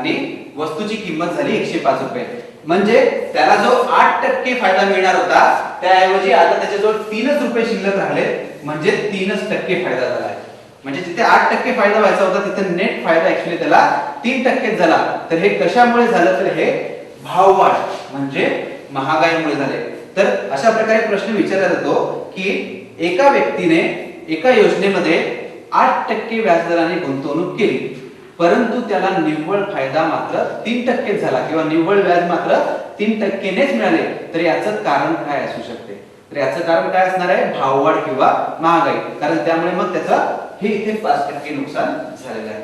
आणि वस्तूची किंमत झाली 105 रुपये. म्हणजे त्याला जो 8% फायदा मिळणार होता त्याऐवजी आता त्याच्याजवळ 3च रुपये शिल्लक राहिले, म्हणजे 3% फायदा झाला आहे. म्हणजे जिथे 8% फायदा व्हायचा होता तिथे नेट फायदा ऍक्च्युअली त्याला 3% झाला. तर हे कशामुळे झालं? तर हे भाववाढ म्हणजे महागाईमुळे झाले. तर अशा प्रकारे प्रश्न विचारला जातो की एका व्यक्तीने एका योजनेमध्ये 8% व्याजदराने गुंतवणूक केली, परंतु त्याला निव्वळ फायदा मात्र 3% झाला किंवा निव्वळ व्याज मात्र 3%नेच मिळाले. तर याचं कारण काय असू शकते? तर याचं कारण काय असणार आहे? भाववाढ किंवा महागाई. कारण त्यामुळे मग त्याचं हे इथे 5% नुकसान झालेलं आहे.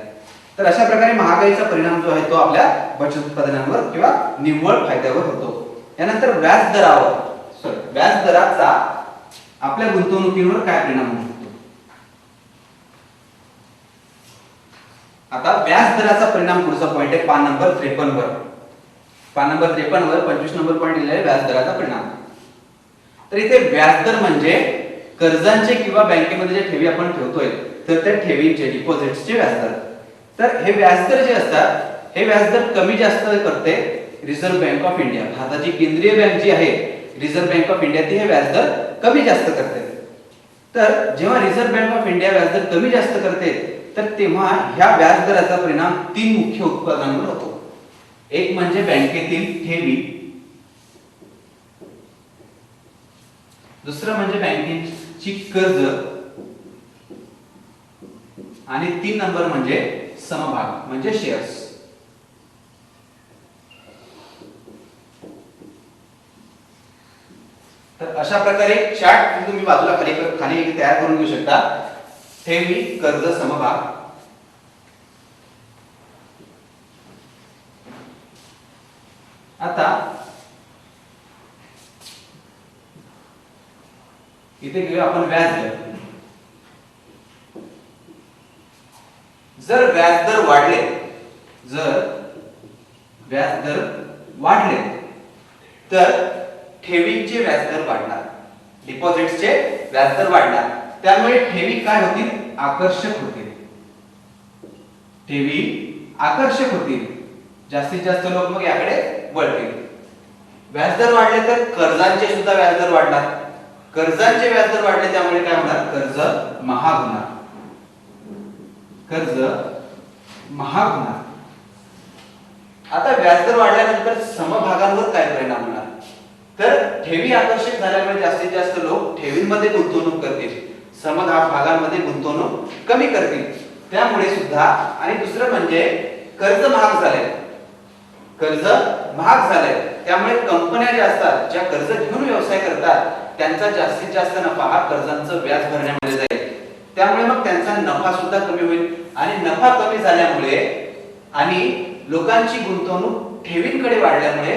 तर अशा प्रकारे महागाईचा परिणाम जो आहे तो आपल्या बचत उत्पादनांवर किंवा निव्वळ फायद्यावर होतो. यानंतर व्याजदराचा आपल्या गुंतवणुकीवर काय परिणाम होतो? आता व्याजदराचा परिणाम पुढचा पॉइंट आहे पान नंबर 53 वर. पान नंबर 53 वर 25 नंबर पॉइंट दिलेला आहे व्याजदराचा परिणाम. तर इथे व्याजदर म्हणजे कर्जांचे किंवा बँकेमध्ये जे ठेवी आपण ठेवतोय तर त्या ठेवींचे डिपॉझिट्सचे व्याजदर. तर हे व्याजदर जे असतात हे व्याजदर कमी जास्त करते रिझर्व्ह बँक ऑफ इंडिया. भारताची केंद्रीय बँक जी आहे रिझर्व्ह बँक ऑफ इंडिया ती हे व्याजदर कमी जास्त करते. तर जेव्हा रिझर्व्ह बँक ऑफ इंडिया व्याजदर कमी जास्त करते तर तेव्हा ह्या व्याजदराचा परिणाम 3 मुख्य उत्पादनांवर होतो. एक म्हणजे बँकेतील ठेवी, दुसरं म्हणजे बँकेची कर्ज आणि 3 नंबर म्हणजे समभाग म्हणजे शेअर्स. तर अशा प्रकारे चार्ट तुम्ही बाजूला खाली तयार करून घेऊ शकता. ठेवी, कर्ज, समभाग. आता इथे घेऊया आपण व्याजदर. जर व्याजदर वाढले तर ठेवींचे व्याजदर वाढणार, डिपॉझिट्सचे व्याजदर वाढणार. त्यामुळे ठेवी काय होतील? आकर्षक होतील. ठेवी आकर्षक होतील, जास्तीत जास्त लोक मग याकडे वळतील. व्याजदर वाढले तर कर्जांचे सुद्धा व्याजदर वाढणार. कर्जांचे व्याजदर वाढले त्यामुळे काय होणार? कर्ज महाग होणार. आता व्याजदर वाढल्यानंतर समभागांवर काय परिणाम होणार? तर ठेवी आकर्षक झाल्यामुळे जास्तीत जास्त लोक ठेवींमध्ये गुंतवणूक करतील, समभागांमध्ये गुंतवणूक कमी करतील. त्यामुळे सुद्धा आणि दुसरं म्हणजे कर्ज महाग झाले. त्यामुळे कंपन्या ज्या असतात ज्या कर्ज घेऊन व्यवसाय करतात त्यांचा जास्तीत जास्त नफा हा कर्जांचं व्याज भरण्यामध्ये जाईल. त्यामुळे मग त्यांचा नफा सुद्धा कमी होईल आणि नफा कमी झाल्यामुळे आणि लोकांची गुंतवणूक ठेवींकडे वाढल्यामुळे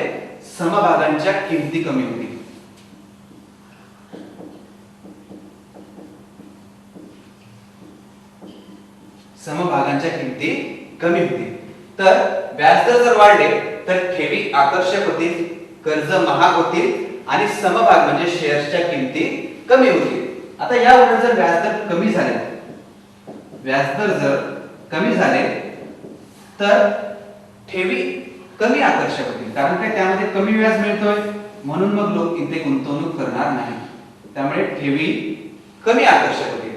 समभागांच्या किमती कमी होतील. तर व्याजदर जर वाढले तर ठेवी आकर्षक होतील, कर्ज महाग होतील आणि समभाग म्हणजे शेअर्सच्या किमती कमी होतील. आता यावर जर व्याजदर कमी झाले तर ठेवी कमी आकर्षक होतील. कारण काय? त्यामध्ये कमी व्याज मिळतोय म्हणून मग लोक इथे गुंतवणूक करणार नाही. त्यामुळे ठेवी कमी आकर्षक होतील.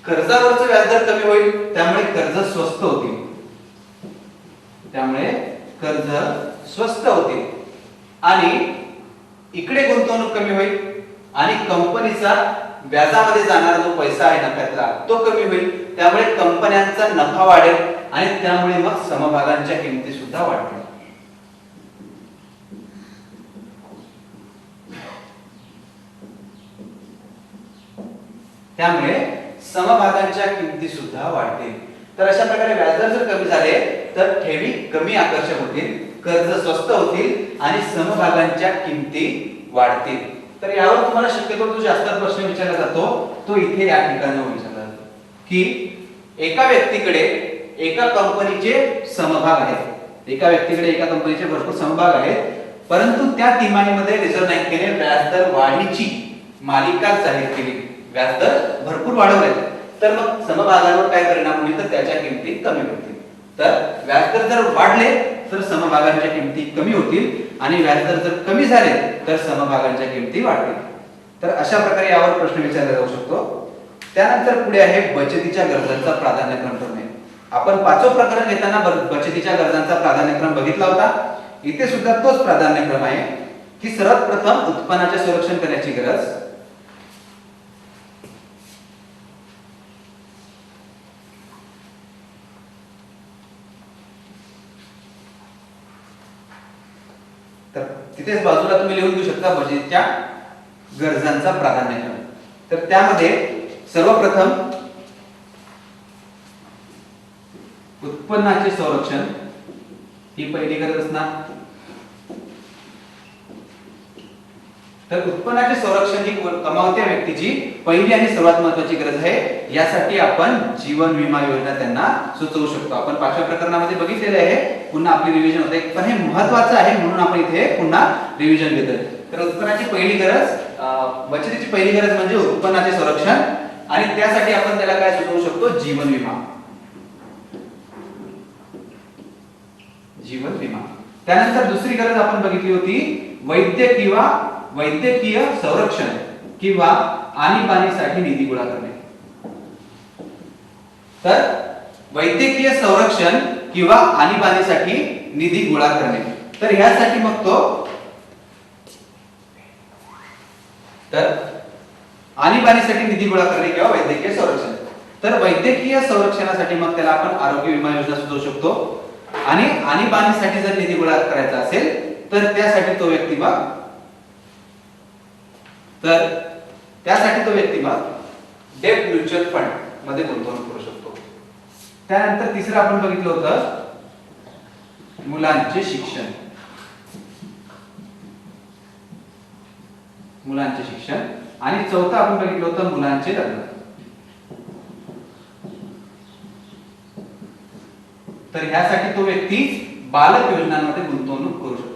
कर्जावरचं व्याजदर कमी होईल त्यामुळे कर्ज स्वस्त होतील आणि इकडे गुंतवणूक कमी होईल आणि कंपनीचा व्याजामध्ये जाणारा जो पैसा आहे नफ्यातला तो कमी होईल. त्यामुळे कंपन्यांचा नफा वाढेल आणि त्यामुळे मग समभागांच्या किमती सुद्धा वाढतील. त्यामुळे समभागांच्या किमती सुद्धा वाढतील. तर अशा प्रकारे व्याजदर जर कमी झाले तर ठेवी कमी आकर्षक होतील, कर्ज स्वस्त होतील आणि समभागांच्या किमती वाढतील. तर यावर तुम्हाला शक्यतो जो जास्त प्रश्न विचारला जातो तो इथे या ठिकाणी विचारला जातो की एका व्यक्तीकडे एका कंपनीचे समभाग आहेत, भरपूर समभाग आहेत, परंतु त्या तिमाहीमध्ये रिझर्व्ह बँकेने व्याजदर वाढीची मालिका जाहीर केली, व्याजदर भरपूर वाढवले. तर मग समभागांवर काय परिणाम होईल? तर त्याच्या किमती कमी होतील. तर व्याजदर जर वाढले तर समभागांच्या किमती कमी होतील आणि व्याजदर जर कमी झाले तर समभागांच्या किमती वाढतील. तर अशा प्रकारे यावर प्रश्न विचारला जाऊ शकतो. त्यानंतर पुढे आहे बचतीच्या गरजांचा प्राधान्यक्रम ठरवणे. आपण पाचवं प्रकरण घेताना बचतीच्या गरजांचा प्राधान्यक्रम बघितला होता. इथे सुद्धा तोच प्राधान्यक्रम आहे की सर्वात प्रथम उत्पन्नाचे संरक्षण करण्याची गरज, तर तिथेच बाजूला तुम्ही लिहून घेऊ शकता बचतीच्या गरजांचा प्राधान्यक्रम. तर त्यामध्ये सर्वप्रथम उत्पन्नाचे संरक्षण ही पहिली गरज असणार. तर उत्पन्नाचे संरक्षण ही कमावत्या व्यक्तीची पहिली आणि सर्वात महत्त्वाची गरज आहे. यासाठी आपण जीवन विमा योजना त्यांना सुचवू शकतो. आपण पाचव्या प्रकरणामध्ये बघितलेले आहे. पुन्हा आपली रिव्हिजन होते पण हे महत्त्वाचं आहे म्हणून आपण इथे पुन्हा रिव्हिजन घेतोय. तर उत्पन्नाची पहिली गरज, बचतीची पहिली गरज म्हणजे उत्पन्नाचे संरक्षण आणि त्यासाठी आपण त्याला काय सुचवू शकतो? जीवन विमा. जीवन विमा. त्यानंतर दुसरी गरज आपण बघितली होती वैद्यकीय संरक्षण किंवा आणीबाणीसाठी निधी गोळा करणे. तर वैद्यकीय संरक्षण किंवा आणीबाणीसाठी निधी गोळा करणे. तर ह्यासाठी मग तर आणीबाणीसाठी निधी गोळा करणे किंवा वैद्यकीय संरक्षण. तर वैद्यकीय संरक्षणासाठी मग त्याला आपण आरोग्य विमा योजना सुचवू शकतो आणि आणीबाणीसाठी जर निधी गोळा करायचा असेल तर त्यासाठी तो व्यक्ती मग डेट म्युच्युअल फंड मध्ये गुंतवणूक करू शकतो. त्यानंतर तिसरं आपण बघितलं होतं मुलांचे शिक्षण. आणि चौथं आपण बघितलं होतं मुलांचे लग्न. तर ह्यासाठी तो व्यक्ती बालक योजनांमध्ये गुंतवणूक करू शकतो.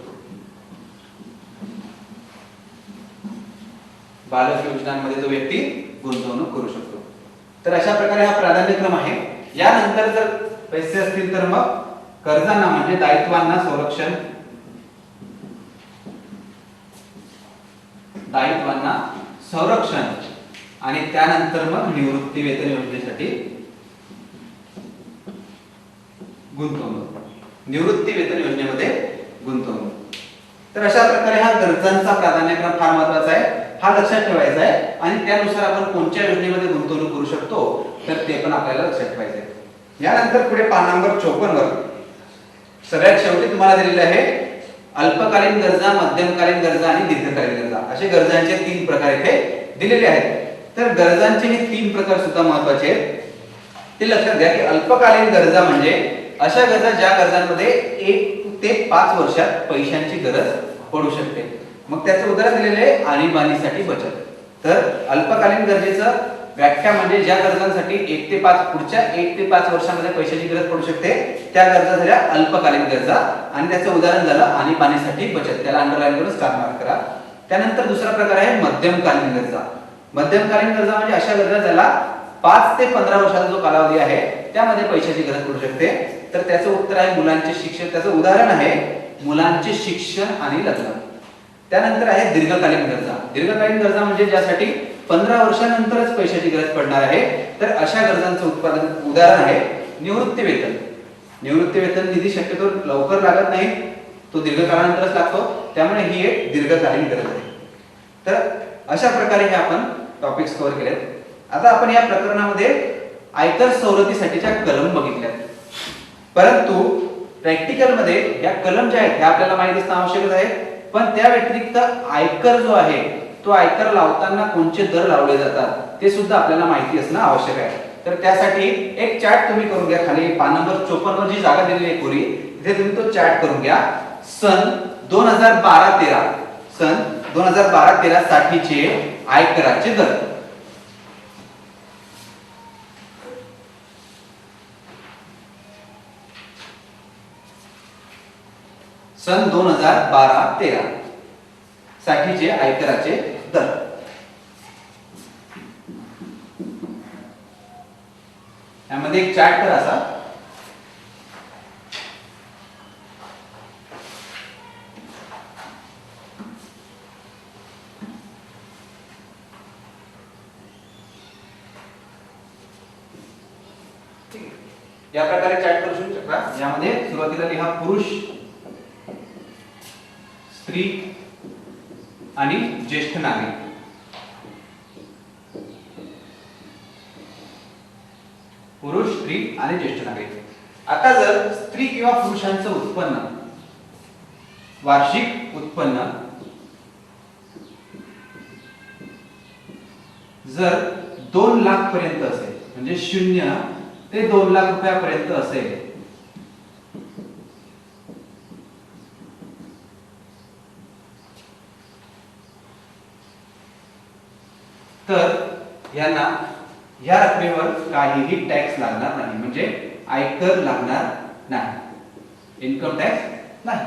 बालक योजनांमध्ये तो व्यक्ती गुंतवणूक करू शकतो. तर अशा प्रकारे हा प्राधान्यक्रम आहे. यानंतर जर पैसे असतील तर मग कर्जांना म्हणजे दायित्वांना संरक्षण आणि त्यानंतर मग निवृत्ती वेतन योजनेसाठी गुंतवणूक. निवृत्ती वेतन योजनेमध्ये गुंतवणूक. तर अशा प्रकारे हा गरजांचा प्राधान्यक्रम फार महत्त्वाचा आहे. हा लक्षात ठेवायचा आहे आणि त्यानुसार आपण कोणत्या योजनेमध्ये गुंतवणूक करू शकतो तर ते पण आपल्याला लक्षात ठेवायचे आहे. यानंतर पुढे पान नंबर 54 वर सगळ्यात शेवटी तुम्हाला दिलेले आहे अल्पकालीन गरजा, मध्यमकालीन गरजा आणि दीर्घकालीन गरजा असे गरजांचे 3 प्रकार इथे दिलेले आहेत. तर गरजांचे हे 3 प्रकार सुद्धा महत्त्वाचे आहेत. ते लक्षात घ्या की अल्पकालीन गरजा म्हणजे अशा गरजा ज्या गरजांमध्ये 1 ते 5 वर्षात पैशांची गरज पडू शकते. मग त्याचं उदाहरण दिलेले आहे आणीबाणीसाठी बचत. तर अल्पकालीन गरजेचं व्याख्या म्हणजे ज्या गरजांसाठी 1 ते 5 पुढच्या 1 ते 5 वर्षांमध्ये पैशाची गरज पडू शकते त्या गरजा झाल्या अल्पकालीन गरजा आणि त्याचं उदाहरण झालं आणीबाणीसाठी बचत. त्याला अंडरलाईन करून स्टार मार्क करा. त्यानंतर दुसरा प्रकार आहे मध्यमकालीन गरजा. मध्यमकालीन गरजा म्हणजे अशा गरजा ज्याला 5 ते 15 वर्षाचा जो कालावधी आहे त्यामध्ये पैशाची गरज पडू शकते. तर त्याचं उत्तर आहे मुलांचे शिक्षण. त्याचं उदाहरण आहे मुलांचे शिक्षण आणि लग्न. त्यानंतर आहे दीर्घकालीन गरजा. दीर्घकालीन गरजा म्हणजे ज्यासाठी 15 वर्षानंतरच पैशाची गरज पडणार आहे. तर अशा गरजांचं उदाहरण आहे निवृत्ती वेतन. निवृत्ती वेतन निधी शक्यतो लवकर लागत नाही, तो दीर्घकाळानंतरच लागतो. त्यामुळे ही एक दीर्घकालीन गरज आहे. तर अशा प्रकारे हे आपण टॉपिक्स कव्हर केलेत. आता आपण या प्रकरणामध्ये आयकर सवलतीसाठीच्या कलम बघितल्यात. परंतु प्रॅक्टिकल मध्ये या कलम ज्या आहेत ह्या आपल्याला माहिती असणं आवश्यकच आहे. पण त्या व्यतिरिक्त आयकर जो आहे तो आयकर लावताना कोणते दर लावले जातात ते सुद्धा आपल्याला माहिती असणं आवश्यक आहे. तर त्यासाठी एक चार्ट तुम्ही करून घ्या. खाली पान नंबर 54 वर जी जागा दिलेली आहे कोरी तिथे तुम्ही तो चार्ट करून घ्या. सन 2012-13 साठीचे आयकराचे दर. सन 2012-13 साठीचे आयकराचे दर. यामध्ये एक चार्ट तर असा या प्रकारे चॅट करू शकता. यामध्ये सुरुवातीला लिहा पुरुष, स्त्री आणि ज्येष्ठ नागरिक. पुरुष, स्त्री आणि ज्येष्ठ नागरिक. आता जर स्त्री किंवा पुरुषांचं उत्पन्न, वार्षिक उत्पन्न जर 2 लाख पर्यंत असेल, म्हणजे 0 ते 2 लाख रुपयापर्यंत असेल, तर यांना या रकमेवर काहीही टॅक्स लागणार नाही, म्हणजे आयकर लागणार नाही, इन्कम टॅक्स नाही.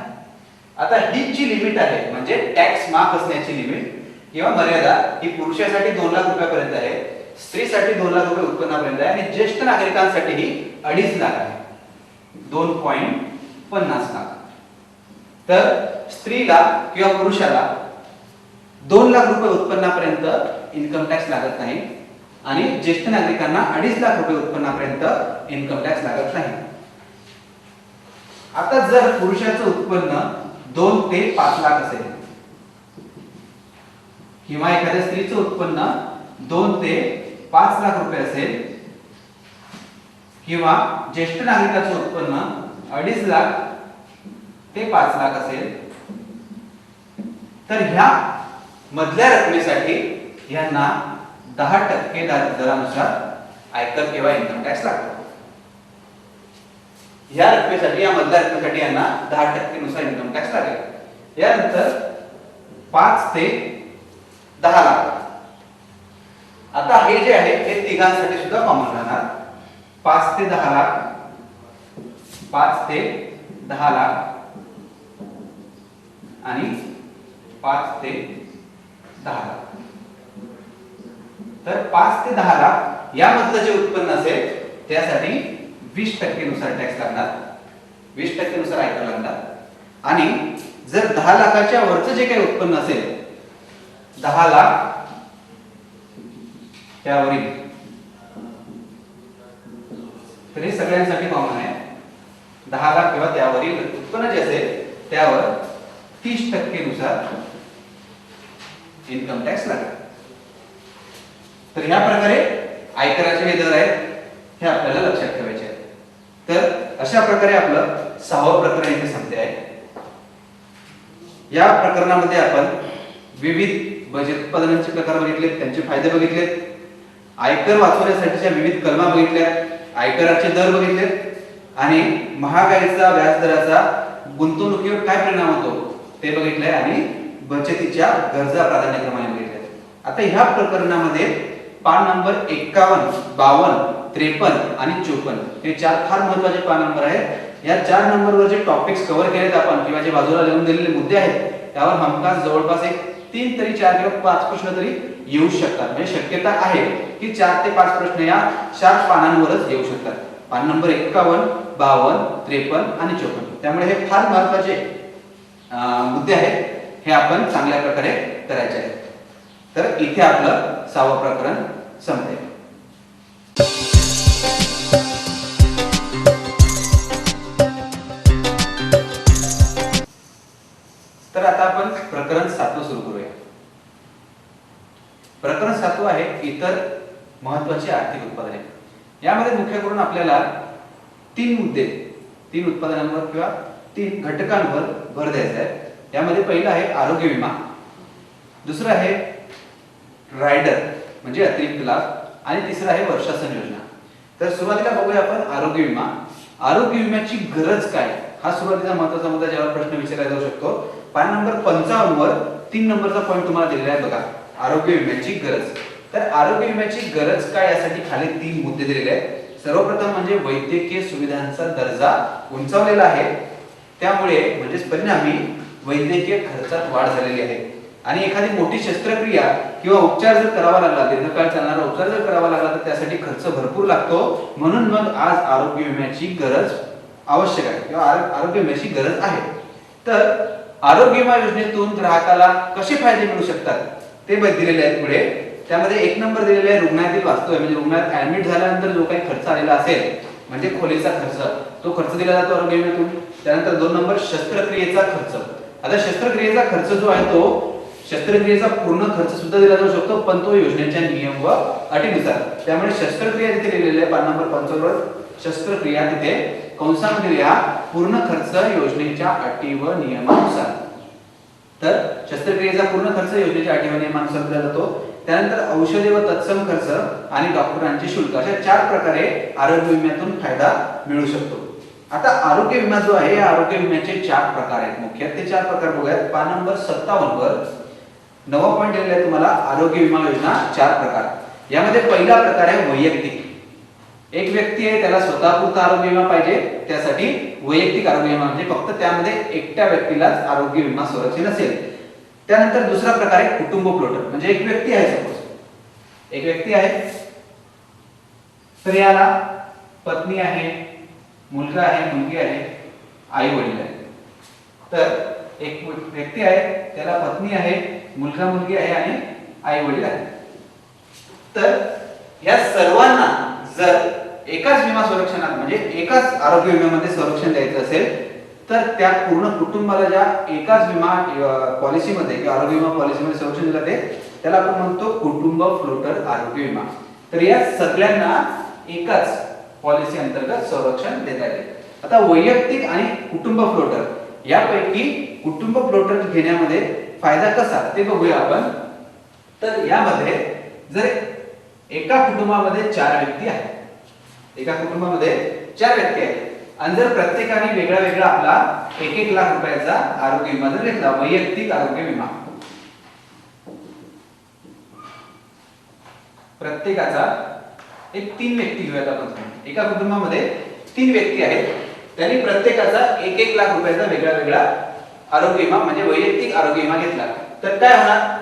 आता ही जी लिमिट आहे, म्हणजे टॅक्स माफ असण्याची लिमिट किंवा मर्यादा, ही पुरुषासाठी 2 लाख रुपयापर्यंत आहे, स्त्रीसाठी 2 लाख रुपये उत्पन्नापर्यंत आहे आणि ज्येष्ठ नागरिकांसाठी ही 2.5 लाख आहे, 2.50 लाख. तर स्त्रीला किंवा पुरुषाला 2 लाख रुपये उत्पन्नापर्यंत इन्कम टॅक्स लागत नाही आणि ज्येष्ठ नागरिकांना 2.5 लाख रुपये उत्पन्नापर्यंत इन्कम टॅक्स लागत नाही. आता जर पुरुषाचं उत्पन्न 2 ते 5 लाख असेल किंवा एखाद्या स्त्रीचं उत्पन्न 2 ते 5 लाख रुपये असेल किंवा ज्येष्ठ नागरिकाचं उत्पन्न 2.5 लाख ते 5 लाख असेल, तर ह्या मधल्या रकमेसाठी यांना 10% दरानुसार आयकर किंवा इन्कम टॅक्स लागतो. या रकमेसाठी, या मधल्या रकमेसाठी यांना 10% नुसार इन्कम टॅक्स लागेल. यानंतर 5 ते 10 लाख. आता हे जे आहे हे तिघांसाठी सुद्धा कॉमन राहणार. 5 ते 10 लाख, 5 ते 10 लाख आणि 5 ते 10 लाख. तर 5 ते 10 लाख यामधलं जे उत्पन्न असेल त्यासाठी 20% नुसार टॅक्स लागणार, 20% नुसार आयकर लागणार. आणि जर 10 लाखाच्या वरचं जे काही उत्पन्न असेल, 10 लाख त्यावरील, तर हे सगळ्यांसाठी कॉमन आहे. 10 लाख किंवा त्यावरील उत्पन्न जे असेल त्यावर 30% नुसार इन्कम टॅक्स लागेल. तर ह्या प्रकारे आयकराचे हे दर आहेत, हे आपल्याला लक्षात ठेवायचे आहेत. तर अशा प्रकारे आपलं 6वं प्रकरण इथे संपते आहे. या प्रकरणामध्ये आपण विविध बजेट उत्पादनांचे प्रकार बघितले, त्यांचे फायदे बघितले, आयकर वाचवण्यासाठीच्या विविध कलमा बघितल्या, आयकराचे दर बघितले आणि महागाईचा, व्याजदराचा गुंतवणुकीवर काय परिणाम होतो ते बघितले आणि बचतीच्या गरजा प्राधान्यक्रमाने बघितल्या. आता ह्या प्रकरणामध्ये पान नंबर 51, 52, 53 आणि 54 हे 4 फार महत्त्वाचे पान नंबर आहेत. या 4 नंबरवर जे टॉपिक्स कव्हर केलेत आपण किंवा जे बाजूला लिहून दिलेले मुद्दे आहेत त्यावर हमखास जवळपास एक 3 तरी 4 किंवा 5 प्रश्न तरी येऊ शकतात. म्हणजे शक्यता आहे की 4 ते 5 प्रश्न या 4 पानांवरच येऊ शकतात. पान नंबर 51, 52, 53 आणि 54. त्यामुळे हे फार महत्त्वाचे मुद्दे आहेत, हे आपण चांगल्या प्रकारे करायचे आहेत. तर इथे आपलं 6वं प्रकरण संपते. तर आता आपण प्रकरण 7 सुरू करूया. प्रकरण 7 आहे इतर महत्त्वाची आर्थिक उत्पादने. यामध्ये मुख्य करून आपल्याला 3 मुद्दे, 3 उत्पादनांवर किंवा 3 घटकांवर भर द्यायचा आहे. यामध्ये पहिलं आहे आरोग्य विमा, दुसरं आहे रायडर म्हणजे अतिरिक्त लाभ आणि तिसरं आहे वर्षासन योजना. तर सुरुवातीला बघूया आपण आरोग्य विमा. आरोग्य विम्याची गरज काय, हा सुरुवातीचा महत्त्वाचा मुद्दा ज्यावर प्रश्न विचारला जाऊ शकतो. पान नंबर 55 वर 3 नंबरचा पॉइंट तुम्हाला दिलेला आहे बघा, आरोग्य विम्याची गरज. तर आरोग्य विम्याची गरज काय यासाठी खाली 3 मुद्दे दिलेले आहेत. सर्वप्रथम म्हणजे वैद्यकीय सुविधांचा दर्जा उंचावलेला आहे, त्यामुळे म्हणजे परिणामी वैद्यकीय खर्चात वाढ झालेली आहे आणि एखादी मोठी शस्त्रक्रिया किंवा उपचार जर करावा लागला, दीर्घकाळ चालणारा उपचार जर करावा लागला तर त्यासाठी खर्च भरपूर लागतो. म्हणून मग आज आरोग्य विम्याची गरज आवश्यक आहे किंवा आरोग्य विम्याची गरज आहे. तर आरोग्य विमा योजनेतून ग्राहकाला कसे फायदे मिळू शकतात ते दिलेले आहेत पुढे. त्यामध्ये 1 नंबर दिलेला आहे रुग्णालयातील वास्तव, म्हणजे रुग्णालयात ऍडमिट झाल्यानंतर जो काही खर्च आलेला असेल म्हणजे खोलीचा खर्च, तो खर्च दिला जातो आरोग्य विम्यातून. त्यानंतर 2 नंबर शस्त्रक्रियेचा खर्च. आता शस्त्रक्रियेचा खर्च जो आहे तो शस्त्रक्रियेचा पूर्ण खर्च सुद्धा दिला जाऊ शकतो, पण तो योजनेच्या नियम व अटीनुसार. त्यामुळे शस्त्रक्रिया तिथे लिहिलेले आहे 5 नंबर 45 वर शस्त्रक्रिया तिथे कंसामध्ये लिहा पूर्ण खर्च योजनेच्या अटी व नियमानुसार. तर शस्त्रक्रियेचा पूर्ण खर्च योजनेच्या अटी व नियमानुसार दिला जातो. त्यानंतर औषधे व तत्सम खर्च आणि डॉक्टरांचे शुल्क अशा 4 प्रकारे आरोग्य विम्यातून फायदा मिळू शकतो. आता आरोग्य विमा जो आहे या आरोग्य विम्याचे 4 प्रकार आहेत. मुख्य ते 4 प्रकार बघूयात. 5 नंबर 57 वर 9 पॉइंट दिलेला आहे तुम्हाला आरोग्य विमा योजना 4 प्रकार. यामध्ये पहिला प्रकार आहे वैयक्तिक. एक व्यक्ती आहे त्याला स्वतःपुरता आरोग्य विमा पाहिजे, त्यासाठी वैयक्तिक आरोग्य विमा म्हणजे फक्त त्यामध्ये एकट्या व्यक्तीलाच आरोग्य विमा संरक्षण असेल. त्यानंतर दुसरा प्रकार आहे कुटुंब फ्लोटर. म्हणजे एक व्यक्ती आहे, सपोज एक व्यक्ती आहे, तर याला पत्नी आहे, मुलगा आहे, मुलगी आहे, आई वडील आहे. तर एक व्यक्ती आहे त्याला पत्नी आहे, मुलगा मुलगी आहे आणि आई वडील आहे. तर या सर्वांना जर एकाच विमा संरक्षणात म्हणजे एकाच आरोग्य विम्यामध्ये संरक्षण द्यायचं असेल तर त्या पूर्ण कुटुंबाला ज्या एकाच विमा पॉलिसीमध्ये किंवा आरोग्य विमा पॉलिसीमध्ये संरक्षण दिलं जाते त्याला आपण म्हणतो कुटुंब फ्लोटर आरोग्य विमा. तर या सगळ्यांना एकाच पॉलिसी अंतर्गत संरक्षण देता येते. आता वैयक्तिक आणि कुटुंब फ्लोटर यापैकी कुटुंब फ्लोटर घेण्यामध्ये फायदा कसा ते बघूया आपण. तर यामध्ये जर एका कुटुंबामध्ये 4 व्यक्ती आहेत, एका कुटुंबामध्ये 4 व्यक्ती आहेत आणि जर प्रत्येकाने वेगळा वेगळा आपला 1-1 लाख रुपयाचा आरोग्य विमा जर घेतला, वैयक्तिक आरोग्य विमा प्रत्येकाचा एक 3 व्यक्ती घेऊयात आपण. एका कुटुंबामध्ये 3 व्यक्ती आहेत, त्यांनी प्रत्येकाचा 1-1 लाख रुपयाचा वेगळा वेगळा आरोग्य विमा म्हणजे वैयक्तिक आरोग्य विमा घेतला तर काय होणार.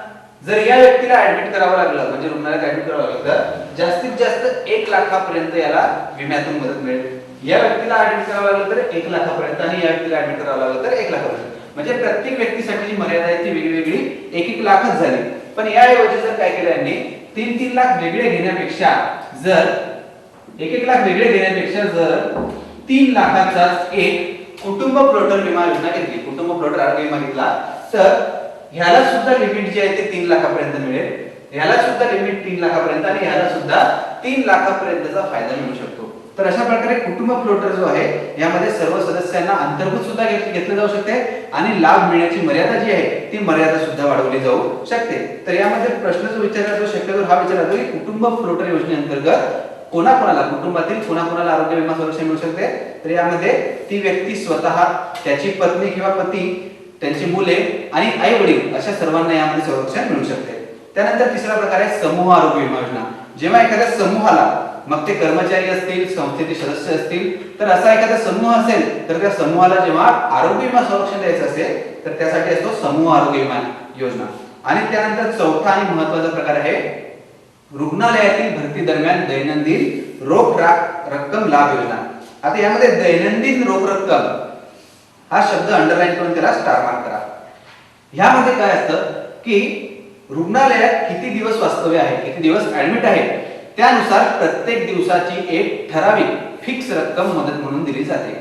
जर या व्यक्तीला ऍडमिट करावं लागलं म्हणजे रुग्णालयात ऍडमिट करावं लागलं तर जास्तीत जास्त 1 लाखापर्यंत याला विम्यातून मदत मिळेल. या व्यक्तीला ऍडमिट करावं लागलं तर 1 लाखापर्यंत आणि या व्यक्तीला ऍडमिट करावं लागलं तर 1 लाखापर्यंत. म्हणजे प्रत्येक व्यक्तीसाठी जी मर्यादा आहे ती वेगवेगळी 1-1 लाखच झाली. पण याऐवजी जर काय केलं यांनी 3-3 लाख वेगळे घेण्यापेक्षा जर 1-1 लाख वेगळे घेण्यापेक्षा जर 3 लाखाचा एक कुटुंब फ्लोटर विमा योजना घेतली, कुटुंब फ्लोटर आरोग्य विमा घेतला तर ह्याला सुद्धा लिमिट जे आहे ते 3 लाखापर्यंत मिळेल, ह्याला सुद्धा लिमिट 3 लाखापर्यंत आणि ह्याला सुद्धा 3 लाखापर्यंतचा फायदा मिळू शकतो. तर अशा प्रकारे कुटुंब फ्लोटर जो आहे यामध्ये सर्व सदस्यांना अंतर्भूत सुद्धा घेतले जाऊ शकते आणि लाभ मिळण्याची मर्यादा जी आहे ती मर्यादा सुद्धा वाढवली जाऊ शकते. तर यामध्ये प्रश्न जो विचारला तो शक्यतो हा विचारला जातो की कुटुंब फ्लोटर योजनेअंतर्गत कोणाकोणाला कुटुंबातील कोणाकोणाला आरोग्य विमा संरक्षण मिळू शकते. तर यामध्ये ती व्यक्ती स्वतः, त्याची पत्नी किंवा पती, त्यांची मुले आणि आई वडील अशा सर्वांना यामध्ये संरक्षण मिळू शकते. त्यानंतर तिसरा प्रकार आहे समूह आरोग्य विमा योजना. जेव्हा एखाद्या समूहाला, मग ते कर्मचारी असतील, संस्थेचे सदस्य असतील, तर असा एखादा समूह असेल तर त्या समूहाला जेव्हा आरोग्य विमा संरक्षण द्यायचं असेल तर त्यासाठी असतो समूह आरोग्य विमा योजना. आणि त्यानंतर चौथा आणि महत्त्वाचा प्रकार आहे रुग्णालयातील भरती दरम्यान दैनंदिन रोख रक्कम लाभ योजना. आता यामध्ये दैनंदिन रोख रक्कम हा शब्द अंडरलाईन करून त्याला स्टार मार्क करा. ह्यामध्ये काय असतं की रुग्णालयात किती दिवस वास्तव्य आहे, किती दिवस ऍडमिट आहे, त्यानुसार प्रत्येक दिवसाची एक ठराविक फिक्स रक्कम मदत म्हणून दिली जाते.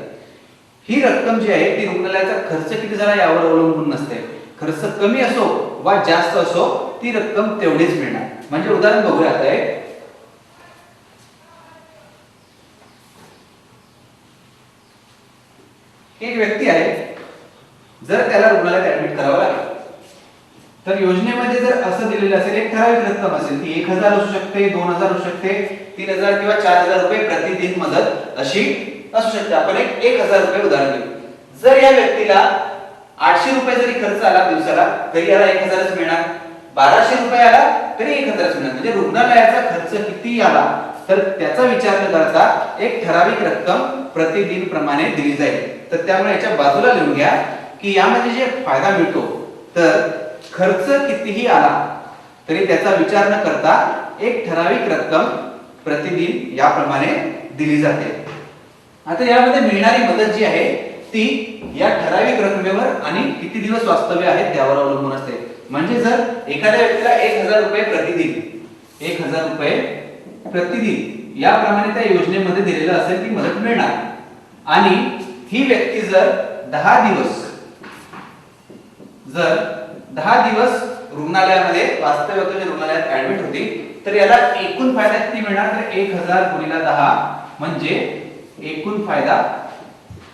ही रक्कम जी आहे ती रुग्णालयाचा खर्च किती झाला यावर अवलंबून नसते. खर्च कमी असो वा जास्त असो ती रक्कम तेवढीच मिळणार. म्हणजे उदाहरण बघूया आता एक व्यक्ती आहे, जर त्याला रुग्णालयात ऍडमिट करावं लागेल तर योजनेमध्ये जर असं दिलेलं असेल एक ठराविक रक्कम असेल ती 1000 असू शकते, 2000 असू शकते, 3000 किंवा 4000 रुपये प्रतिदिन मदत अशी असू शकते. आपण एक 1000 रुपये उदाहरण घेऊ. जर या व्यक्तीला 800 रुपये जरी खर्च आला दिवसाला तरी याला 1000च मिळणार, 1200 रुपये आला तरी 1000च मिळणार. म्हणजे रुग्णालयाचा खर्च किती आला तर त्याचा विचार न करता एक ठराविक रक्कम प्रतिदिन प्रमाणे दिली जाईल. तर त्यामुळे याच्या बाजूला लिहून घ्या की यामध्ये जे फायदा मिळतो तर खर्च कितीही आला तरी त्याचा विचार न करता एक ठराविक रक्कम प्रतिदिन याप्रमाणे दिली जाते. आता यामध्ये मिळणारी मदत जी आहे ती या ठराविक रकमेवर आणि किती दिवस वास्तव्य आहे त्यावर अवलंबून असते. म्हणजे जर एखाद्या व्यक्तीला 1000 रुपये प्रतिदिन 1000 रुपये प्रतिदिन याप्रमाणे त्या योजनेमध्ये दिलेलं असेल ती मदत मिळणार। आणि ही व्यक्ती जर 10 दिवस रुग्णालयामध्ये वास्तव्य रुग्णालयात ऍडमिट होती तर याला एकूण फायदा किती मिळणार तर 1000 गुणिले 10 म्हणजे एकूण फायदा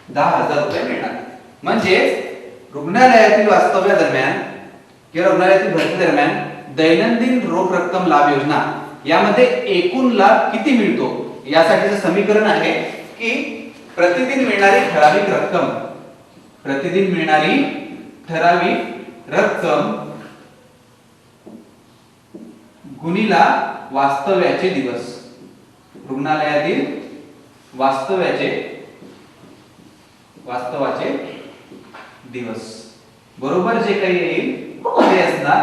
10,000 रुपये मिळणार। म्हणजे रुग्णालयातील वास्तव्या दरम्यान किंवा रुग्णालयातील भरती दरम्यान दैनंदिन रोख रक्कम लाभ योजना यामध्ये एकूण लाभ किती मिळतो यासाठीचं समीकरण आहे की प्रतिदिन मिळणारी ठराविक रक्कम गुणिला वास्तव्याचे दिवस, रुग्णालयातील वास्तवाचे दिवस बरोबर जे काही येईल ते असणार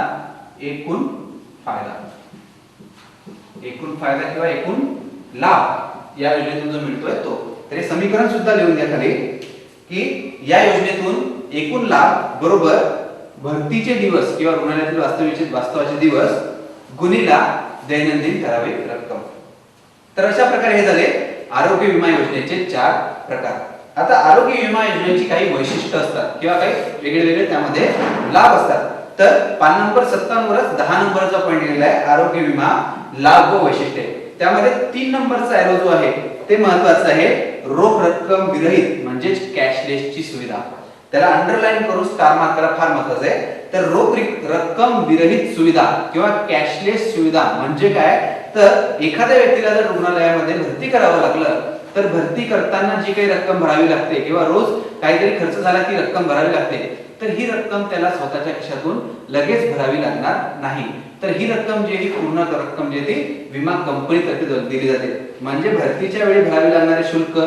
एकूण फायदा किंवा एकूण लाभ या योजनेतून जो मिळतोय तो। तर हे समीकरण सुद्धा लिहून घ्या खाली की या योजनेतून एकूण लाभ बरोबर भरतीचे दिवस किंवा रुग्णालयातील वास्तवाचे दिवस गुणिला दैनंदिन ठराविक रक्कम। तर अशा प्रकारे हे झाले आरोग्य विमा योजनेचे 4 प्रकार। आता आरोग्य विमा योजनेची काही वैशिष्ट्य असतात किंवा काही वेगळे त्यामध्ये लाभ असतात। तर पान नंबर 57 वरच 10 नंबरचा पॉइंट दिलेला आहे आरोग्य विमा लाभ व वैशिष्ट्ये। त्यामध्ये 3 नंबरचा एरो जो आहे ते महत्त्वाचं आहे, रोख रक्कम विरहित म्हणजे कॅशलेस ची सुविधा। त्याला अंडरलाइन करून स्टार मार्क करा, फार महत्त्वाचं आहे। तर रोख रक्कम विरहित सुविधा किंवा कॅशलेस सुविधा म्हणजे काय तर एखाद्या व्यक्तीला जर रुग्णालयामध्ये भरती करावं लागलं तर भरती करताना जी काही रक्कम भरावी लागते किंवा रोज काहीतरी खर्च झाला ती रक्कम भरावी लागते तर ही रक्कम त्याला स्वतःच्या खिशातून लगेच भरावी लागणार नाही। तर ही रक्कम जी आहे पूर्ण रक्कम जी ती विमा कंपनीतर्फे दिली जाते। म्हणजे भरतीच्या वेळी भरावी लागणारे शुल्क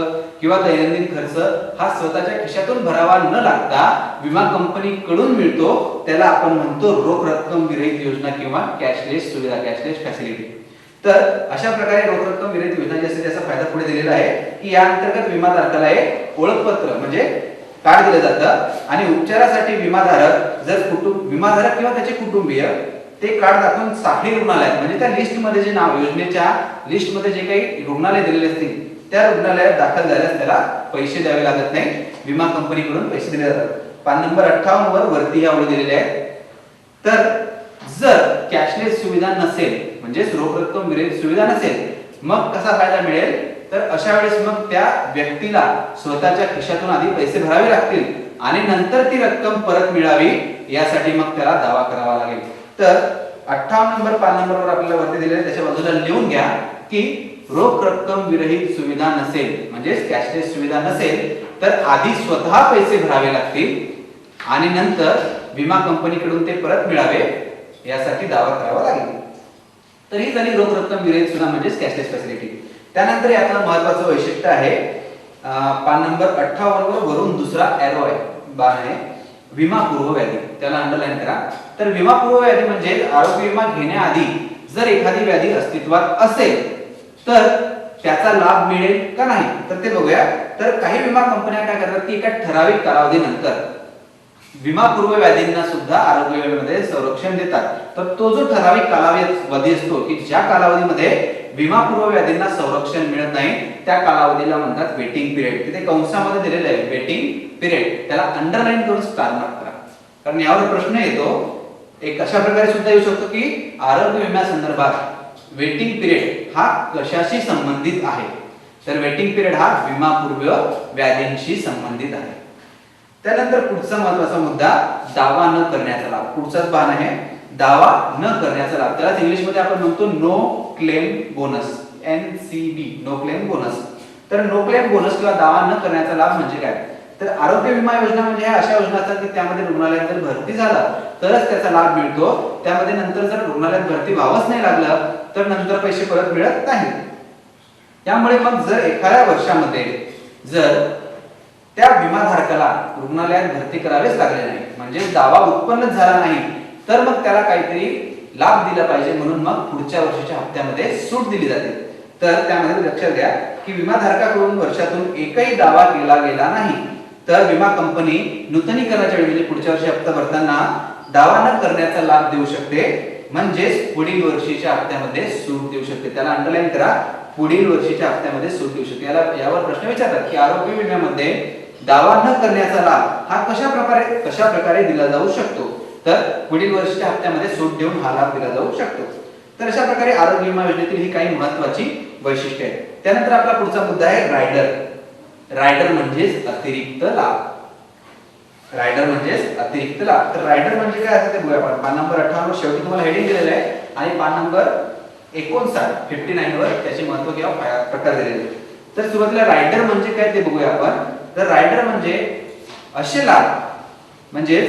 किंवा दैनंदिन खर्च हा स्वतःच्या खिशातून भरावा न लागता विमा कंपनीकडून मिळतो, त्याला आपण म्हणतो रोख रक्कम विरहित योजना किंवा कॅशलेस सुविधा, कॅशलेस फॅसिलिटी। तर अशा प्रकारे रोख रक्कम विरहित योजना जी असते त्याचा फायदा पुढे दिलेला आहे की या अंतर्गत विमाधारकाला एक ओळखपत्र म्हणजे कार्ड दिलं जातं आणि उपचारासाठी विमाधारक किंवा त्याचे कुटुंबीय ते कार्ड दाखवून साखळी रुग्णालयात म्हणजे त्या लिस्ट मध्ये जे नाव योजनेच्या लिस्ट मध्ये जे काही रुग्णालय दिलेले असतील त्या रुग्णालयात दाखल झाल्यास त्याला पैसे द्यावे लागत नाही, विमा कंपनीकडून पैसे दिले जातात। पान नंबर 58 वर वरती या ओळी दिलेल्या आहेत। तर जर कॅशलेस सुविधा नसेल म्हणजे रोख रक्कम विरहित सुविधा नसेल मग कसा फायदा मिळेल तर अशा वेळेस मग त्या व्यक्तीला स्वतःच्या खिशातून आधी पैसे भरावे लागतील आणि नंतर ती रक्कम परत मिळावी यासाठी मग त्याला दावा करावा लागेल। तर 58 नंबर पान नंबरवर आपल्याला वरती दिलेले त्याच्या बाजूला लिहून घ्या की रोख रक्कम विरहित सुविधा नसेल म्हणजे कॅशलेस सुविधा नसेल तर आधी स्वतः पैसे भरावे लागतील आणि नंतर विमा कंपनीकडून ते परत मिळावे यासाठी दावा करावा लागेल। तर ही झाली रोख रक्कम विरहित सुविधा म्हणजे कॅशलेस फॅसिलिटी। त्यानंतर यातलं महत्त्वाचं वैशिष्ट्य आहे पान नंबर 58 वर वरून दुसरा एरो आहे, बाण आहे, विमा पूर्व व्याधी, त्याला अंडरलाइन करा। तर विमा पूर्व व्याधी म्हणजे आरोग्य विमा घेण्याआधी जर एखादी व्याधी अस्तित्वात असेल तर त्याचा लाभ मिळेल का नाही तर ते बघूया। तर काही विमा कंपन्या काय करतात की एका ठराविक कालावधीनंतर विमा पूर्व व्याधींना सुद्धा आरोग्य विम्यामध्ये संरक्षण देतात। तर तो जो ठराविक कालावधी असतो की ज्या कालावधीमध्ये विमा पूर्व व्याधींना संरक्षण मिळत नाही त्या कालावधीला म्हणतात वेटिंग पिरियड। तिथे कंसामध्ये दिलेलं आहे वेटिंग पिरियड, त्याला अंडरलाइन करून स्टार मार्क करा कारण यावर प्रश्न येतो। एक अशा प्रकारे सुद्धा येऊ शकतो की आरोग्य विम्या संदर्भात वेटिंग पिरियड हा कशाशी संबंधित आहे तर वेटिंग पिरियड हा विमा पूर्व व्याधींशी संबंधित आहे। त्यानंतर पुढचा महत्त्वाचा मुद्दा दावा न करण्याचा लाभ, पुढचाच बाण आहे दावा न करण्याचा लाभ। त्याला इंग्लिश मध्ये आपण म्हणतो no claim bonus, NCB, no claim bonus. तर नो क्लेम बोनस किंवा दावा न करण्याचा लाभ म्हणजे काय तर आरोग्य विमा योजना म्हणजे अशा योजना असतात की त्यामध्ये रुग्णालयात जर भरती झाला तरच त्याचा लाभ मिळतो, त्यामध्ये नंतर जर रुग्णालयात भरती व्हावंच नाही लागलं तर नंतर पैसे परत मिळत नाही। त्यामुळे मग जर एखाद्या वर्षामध्ये जर त्या विमाधारकाला रुग्णालयात भरती करावेच लागले नाही म्हणजे दावा उत्पन्नच झाला नाही तर मग त्याला काहीतरी लाभ दिला पाहिजे म्हणून मग पुढच्या वर्षाच्या हप्त्यामध्ये सूट दिली जाते। तर त्यामध्ये लक्षात घ्या की विमाधारकाकडून वर्षातून एकही दावा केला गेला नाही तर विमा कंपनी नूतनीकरणाच्या वेळी म्हणजे पुढच्या वर्षी हप्ता भरताना दावा न करण्याचा लाभ देऊ शकते। म्हणजेच पुढील वर्षीच्या हप्त्यामध्ये सूट देऊ शकते. त्याला अंडरलाईन करा, पुढील वर्षीच्या हप्त्यामध्ये सूट देऊ शकते. यावर प्रश्न विचारतात की आरोग्य विम्यामध्ये दावा न करण्याचा लाभ हा कशा प्रकारे दिला जाऊ शकतो. तर पुढील वर्षीच्या हप्त्यामध्ये सूट देऊन हा लाभ दिला जाऊ शकतो. तर अशा प्रकारे आरोग्य विमा योजनेतील ही काही महत्त्वाची वैशिष्ट्ये आहेत. त्यानंतर आपला पुढचा मुद्दा आहे रायडर. रायडर म्हणजेच अतिरिक्त लाभ. रायडर म्हणजेच अतिरिक्त लाभ. तर रायडर म्हणजे काय असते ते बघूया आपण. पान नंबर 58 शेवटी तुम्हाला हेडिंग दिलेलं आहे आणि पान नंबर 59 वर त्याचे महत्त्व किंवा प्रकार दिलेले आहेत. तर सुरुवातीला रायडर म्हणजे काय ते बघूया आपण. तर रायडर म्हणजे असे लाभ म्हणजे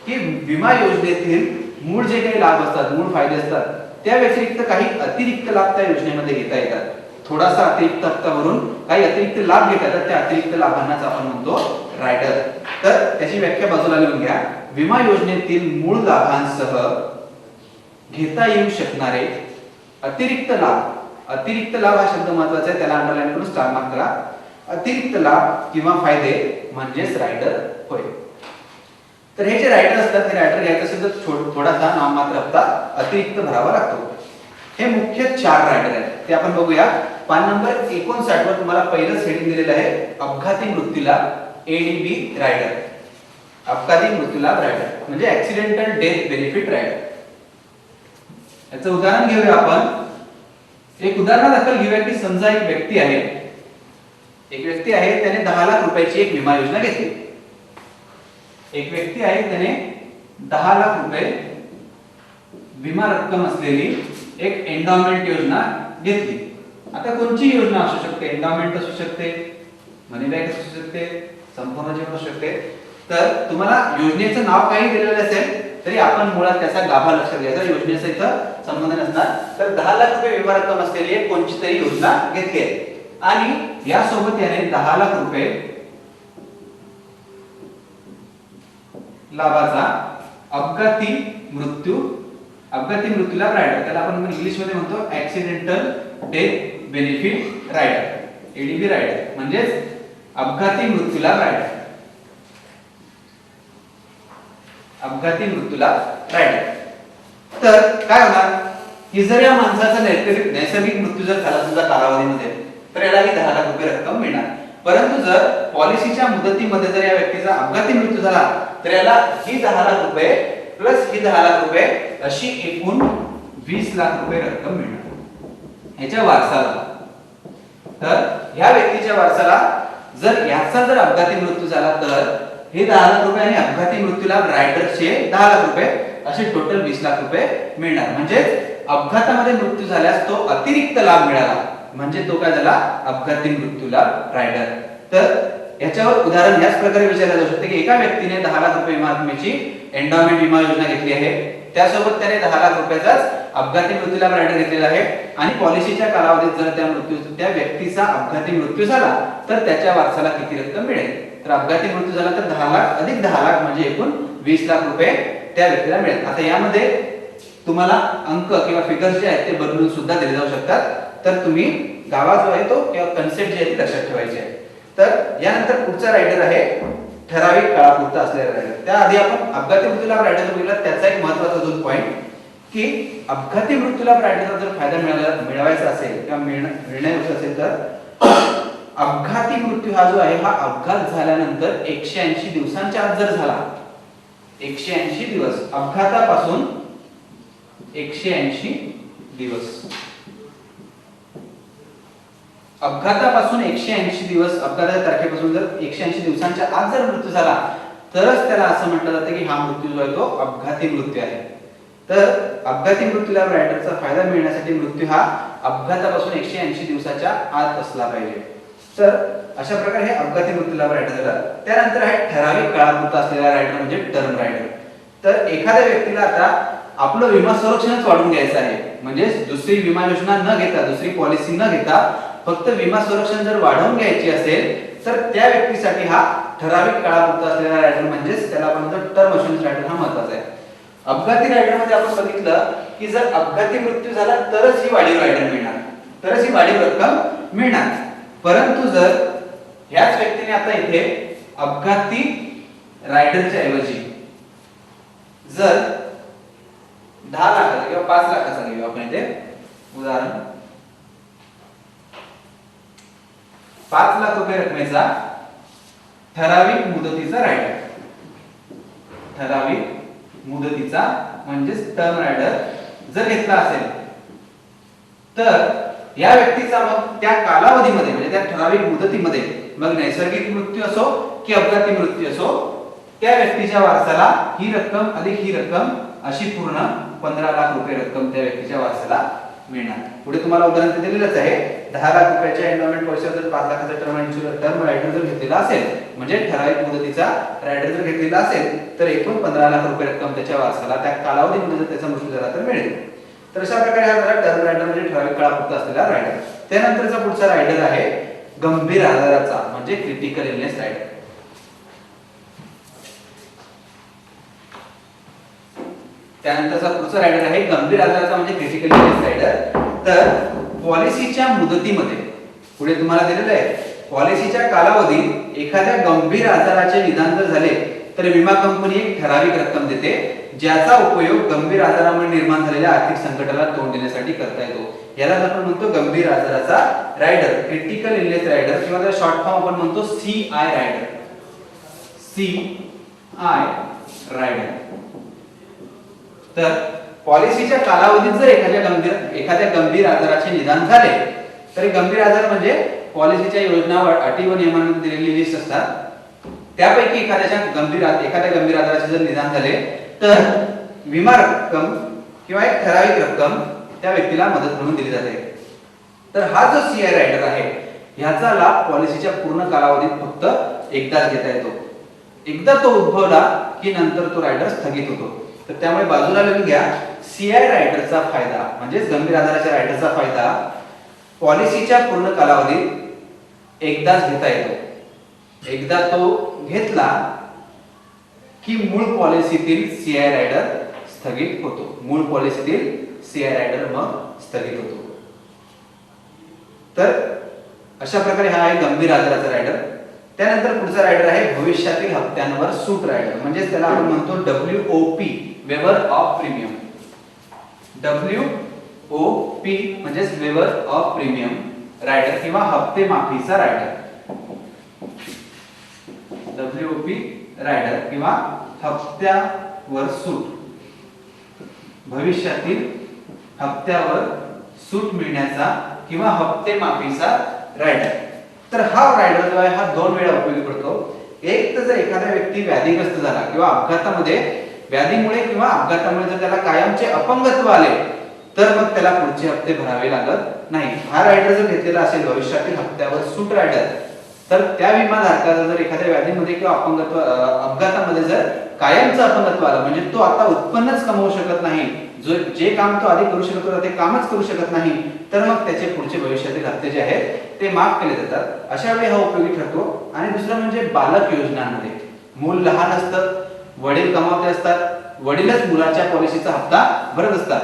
की विमा योजनेतील मूळ जे काही लाभ असतात, मूळ फायदे असतात, त्या व्यतिरिक्त काही अतिरिक्त लाभ त्या योजनेमध्ये घेता येतात. थोडासा अतिरिक्त हप्ता भरून काही अतिरिक्त लाभ घेता येतात. त्या अतिरिक्त लाभांनाच आपण म्हणतो रायडर. तर त्याची व्याख्या बाजूला लिहून घ्या. विमा योजनेतील मूळ लाभांसह घेता येऊ शकणारे अतिरिक्त लाभ. अतिरिक्त लाभ हा शब्द महत्त्वाचा आहे, त्याला अंडरलाईन करून स्टार मार्क करा. अतिरिक्त लाभ किंवा फायदे म्हणजेच रायडर होय. तर हे जे रायडर असतात, हे रायडर घ्यायचं असेल तर थोडासा नाममात्र हप्ता अतिरिक्त भरावा लागतो. हे मुख्य 4 रायडर आहेत, ते आपण बघूया. पान नंबर 59 वर तुम्हाला पहिलंच हेडिंग दिलेलं आहे अपघाती मृत्यूलाभ, एडीबी रायडर. अपघाती मृत्यूलाभ रायडर म्हणजे ऍक्सिडेंटल डेथ बेनिफिट रायडर. याचं उदाहरण घेऊया आपण. एक उदाहरणादाखल घेऊया की समजा एक व्यक्ती आहे, त्याने 10 लाख रुपयाची एक विमा योजना घेतली. एक व्यक्ती आहे, त्याने 10 लाख रुपये विमा रक्कम असलेली एक एंडॉवमेंट योजना घेतली. आता कोणती योजना असू शकते? एंडॉवमेंट असू शकते, मनी बॅक असू शकते, संपूर्ण जीवन असू शकते. तर तुम्हाला योजनेचं नाव काही दिलेलं असेल तरी आपण मुळात त्याचा गाभा लक्षात घ्यायचा. योजनेचा इथं संबंध नसणार. तर 10 लाख रुपये विमा रक्कम असलेली एक कोणती तरी योजना घेतली आहे आणि यासोबत याने 10 लाख रुपये लाभाचा अपघाती मृत्यूलाभ रायडर, त्याला आपण इंग्लिश मध्ये म्हणतो accidental death benefit rider, ADB rider म्हणजेच अपघाती मृत्यूलाभ रायडर. अपघाती मृत्यूलाभ रायडर. तर काय होणार की जर या माणसाचा नैसर्गिक मृत्यू जर झाला समजा कालावधीमध्ये, तर यालाही 10 लाख रुपये रक्कम मिळणार. परंतु जर पॉलिसीच्या मुदतीमध्ये जर या व्यक्तीचा अपघाती मृत्यू झाला तर याला ही 10 लाख रुपये प्लस ही 10 लाख रुपये अशी एकूण 20 लाख रुपये रक्कम मिळणार याच्या वारसाला. तर या व्यक्तीच्या वारसाला जर याचा जर अपघाती मृत्यू झाला तर हे 10 लाख रुपये आणि अपघाती मृत्यूलाभ रायडरचे 10 लाख रुपये असे टोटल 20 लाख रुपये मिळणार. म्हणजे अपघातामध्ये मृत्यू झाल्यास तो अतिरिक्त लाभ मिळाला म्हणजे तो काय झाला? अपघाती मृत्यूलाभ रायडर. तर याच्यावर उदाहरण याच प्रकारे विचारले जाऊ शकते की एका व्यक्तीने 10 लाख रुपये विमा रकमेची एंडॉवमेंट विमा योजना घेतली आहे, त्यासोबत त्याने 10 लाख रुपयाचाच अपघाती मृत्यूलाभ रायडर घेतलेला आहे आणि पॉलिसीच्या कालावधीत जर त्या व्यक्तीचा अपघाती मृत्यू झाला तर त्याच्या वारसाला किती रक्कम मिळेल? तर अपघाती मृत्यू झाला तर 10 लाख अधिक 10 लाख म्हणजे एकूण 20 लाख रुपये त्या व्यक्तीला मिळेल. आता यामध्ये तुम्हाला अंक किंवा फिगर्स जे आहेत ते बदलून सुद्धा दिले जाऊ शकतात. तर तुम्ही गावा जो आहे तो किंवा कन्सेप्ट जे आहे ते लक्षात ठेवायचे आहे. तर यानंतर पुढचा रायडर आहे ठराविक काळापुरता असलेला रायडर. त्याआधी आपण अपघाती मृत्यूलाभ रायडर बघितला. त्याचा एक महत्त्वाचा अजून पॉइंट की अपघाती मृत्यूलाभ रायडरचा जर फायदा मिळवायचा असेल किंवा मिळण्याचा असेल तर अपघाती मृत्यू हा जो आहे हा अपघात झाल्यानंतर 180 दिवसांच्या आत जर झाला, 180 दिवस अपघातापासून 180 दिवस अपघातापासून 180 दिवस अपघाताच्या तारखेपासून जर 180 दिवसांच्या आत जर मृत्यू झाला तरच त्याला असं म्हटलं जातं की हा मृत्यू जो आहे तो अपघाती मृत्यू आहे. तर अपघाती मृत्यूलाभ रायडरचा फायदा मिळण्यासाठी मृत्यू हा अपघातापासून 180 दिवसाच्या आत असला पाहिजे. तर अशा प्रकारे हे अपघाती मृत्यूलाभ रायडर झाला. त्यानंतर आहे ठराविक काळापुरता असलेला रायडर म्हणजे टर्म रायडर. तर एखाद्या व्यक्तीला आता आपलं विमा संरक्षणच वाढवून घ्यायचं आहे, म्हणजे दुसरी विमा योजना न घेता, दुसरी पॉलिसी न घेता फक्त विमा संरक्षण जर वाढवून घ्यायची असेल तर त्या व्यक्तीसाठी हा ठराविक काळापुरता असलेला रायडर म्हणजेच त्याला आपण टर्म इन्शुरन्स रायडर हा महत्त्वाचा आहे. अपघाती रायडर मध्ये आपण बघितलं की जर अपघाती मृत्यू झाला तरच ही वाढीव रायडर मिळणार, तरच ही वाढीव रक्कम मिळणार. परंतु जर ह्याच व्यक्तीने आता इथे अपघाती रायडरच्या ऐवजी जर 10 लाखाचा किंवा 5 लाखाचा घेऊ आपण इथे उदाहरण. 5 लाख रुपये रकमेचा ठराविक मुदतीचा रायडर, ठराविक मुदतीचा म्हणजेच टर्म रायडर जर घेतला असेल तर या व्यक्तीचा मग त्या कालावधीमध्ये म्हणजे त्या ठराविक मुदतीमध्ये मग नैसर्गिक मृत्यू असो की अपघाती मृत्यू असो त्या व्यक्तीच्या वारसाला ही रक्कम अधिक ही रक्कम अशी पूर्ण 15 लाख रुपये रक्कम त्या व्यक्तीच्या वारसाला मिळणार. पुढे तुम्हाला उदाहरण दिलेलंच आहे. 10 लाख रुपयाच्या एंडोमेंट पॉलिसीवर जर 5 लाखाचा टर्म रायडर जर घेतलेला असेल म्हणजे ठराविक मुदतीचा रायडर जर घेतलेला असेल तर एकूण 15 लाख रुपये रक्कम त्याच्या वारसाला त्या कालावधीमध्ये जर त्याचा मृत्यू झाला तर मिळेल. तर अशा प्रकारे हा झाला टर्म रायडर म्हणजे ठराविक काळापुरता असलेला रायडर. त्यानंतरचा पुढचा रायडर आहे गंभीर आजाराचा म्हणजे क्रिटिकल इलनेस रायडर. त्यानंतरचा पुढचा रायडर आहे गंभीर आजाराचा म्हणजे क्रिटिकल इलनेस रायडर. तर पॉलिसीच्या मुदतीमध्ये पुढे तुम्हाला दिलेलं आहे पॉलिसीच्या कालावधीत एखाद्या गंभीर आजाराचे निदान जर झाले तर विमा कंपनी एक ठराविक रक्कम देते ज्याचा उपयोग गंभीर आजारामुळे निर्माण झालेल्या आर्थिक संकटाला तोंड देण्यासाठी करता येतो. याला आपण म्हणतो गंभीर आजाराचा रायडर, क्रिटिकल इलनेस रायडर किंवा त्याला शॉर्ट फॉर्म आपण म्हणतो CI रायडर. CI rider. तर पॉलिसीच्या कालावधीत जर एखाद्या गंभीर आजाराचे निदान झाले तर गंभीर आजार म्हणजे पॉलिसीच्या योजना अटी व नियमांमध्ये दिलेली लिस्ट असतात त्यापैकी एखाद्या गंभीर आजाराचे जर निदान झाले तर विमा रक्कम किंवा एक ठराविक रक्कम त्या व्यक्तीला मदत म्हणून दिली जाते. तर हा जो CI रायडर आहे ह्याचा लाभ पॉलिसीच्या पूर्ण कालावधीत फक्त एकदाच घेता येतो. एकदा तो उद्भवला की नंतर तो रायडर स्थगित होतो. तर त्यामुळे बाजूला लिहून घ्या CI रायडरचा फायदा म्हणजे गंभीर आजाराच्या रायडरचा फायदा पॉलिसीच्या पूर्ण कालावधीत एकदाच घेता येतो. एकदा तो घेतला की मूळ पॉलिसीतील CI रायडर स्थगित होतो. मूळ पॉलिसीतील CI रायडर मग स्थगित होतो. तर अशा प्रकारे हा आहे गंभीर आजाराचा रायडर. त्यानंतर पुढचा रायडर आहे भविष्यातील हप्त्यांवर सूट रायडर म्हणजे त्याला आपण म्हणतो WOP वेवर ऑफ प्रीमियम. WOP म्हणजे वेवर ऑफ प्रीमियम रायडर किंवा हप्ते माफीचा रायडर. WOP रायडर किंवा हप्त्यावर सूट, भविष्यातील हप्त्यावर सूट मिळण्याचा किंवा हप्ते माफीचा रायडर. तर हा रायडर जो आहे हा 2 वेळा उपयोगी पडतो. एक तर जर एखादा व्यक्ती व्याधीग्रस्त झाला किंवा अपघातामध्ये व्याधीमुळे किंवा अपघातामुळे जर त्याला कायमचे अपंगत्व आले तर मग त्याला पुढचे हप्ते भरावे लागत नाही. हा रायडर जर घेतलेला असेल भविष्यातील हप्त्यावर सूट रायडर तर त्या विमाधारकाला जर एखाद्या व्याधीमध्ये किंवा अपघातामध्ये जर कायमचं अपंगत्व आलं म्हणजे तो आता उत्पन्नच कमवू शकत नाही, जे काम तो आधी करू शकत होता ते कामच करू शकत नाही तर मग त्याचे पुढचे भविष्यातील हप्ते जे आहेत ते माफ केले जातात. अशा वेळी हा उपयोगी ठरतो. आणि दुसरं म्हणजे बालक योजनांमध्ये मूल लहान असतं, वडील कमावते असतात, वडीलच मुलाच्या पॉलिसीचा हप्ता भरत असतात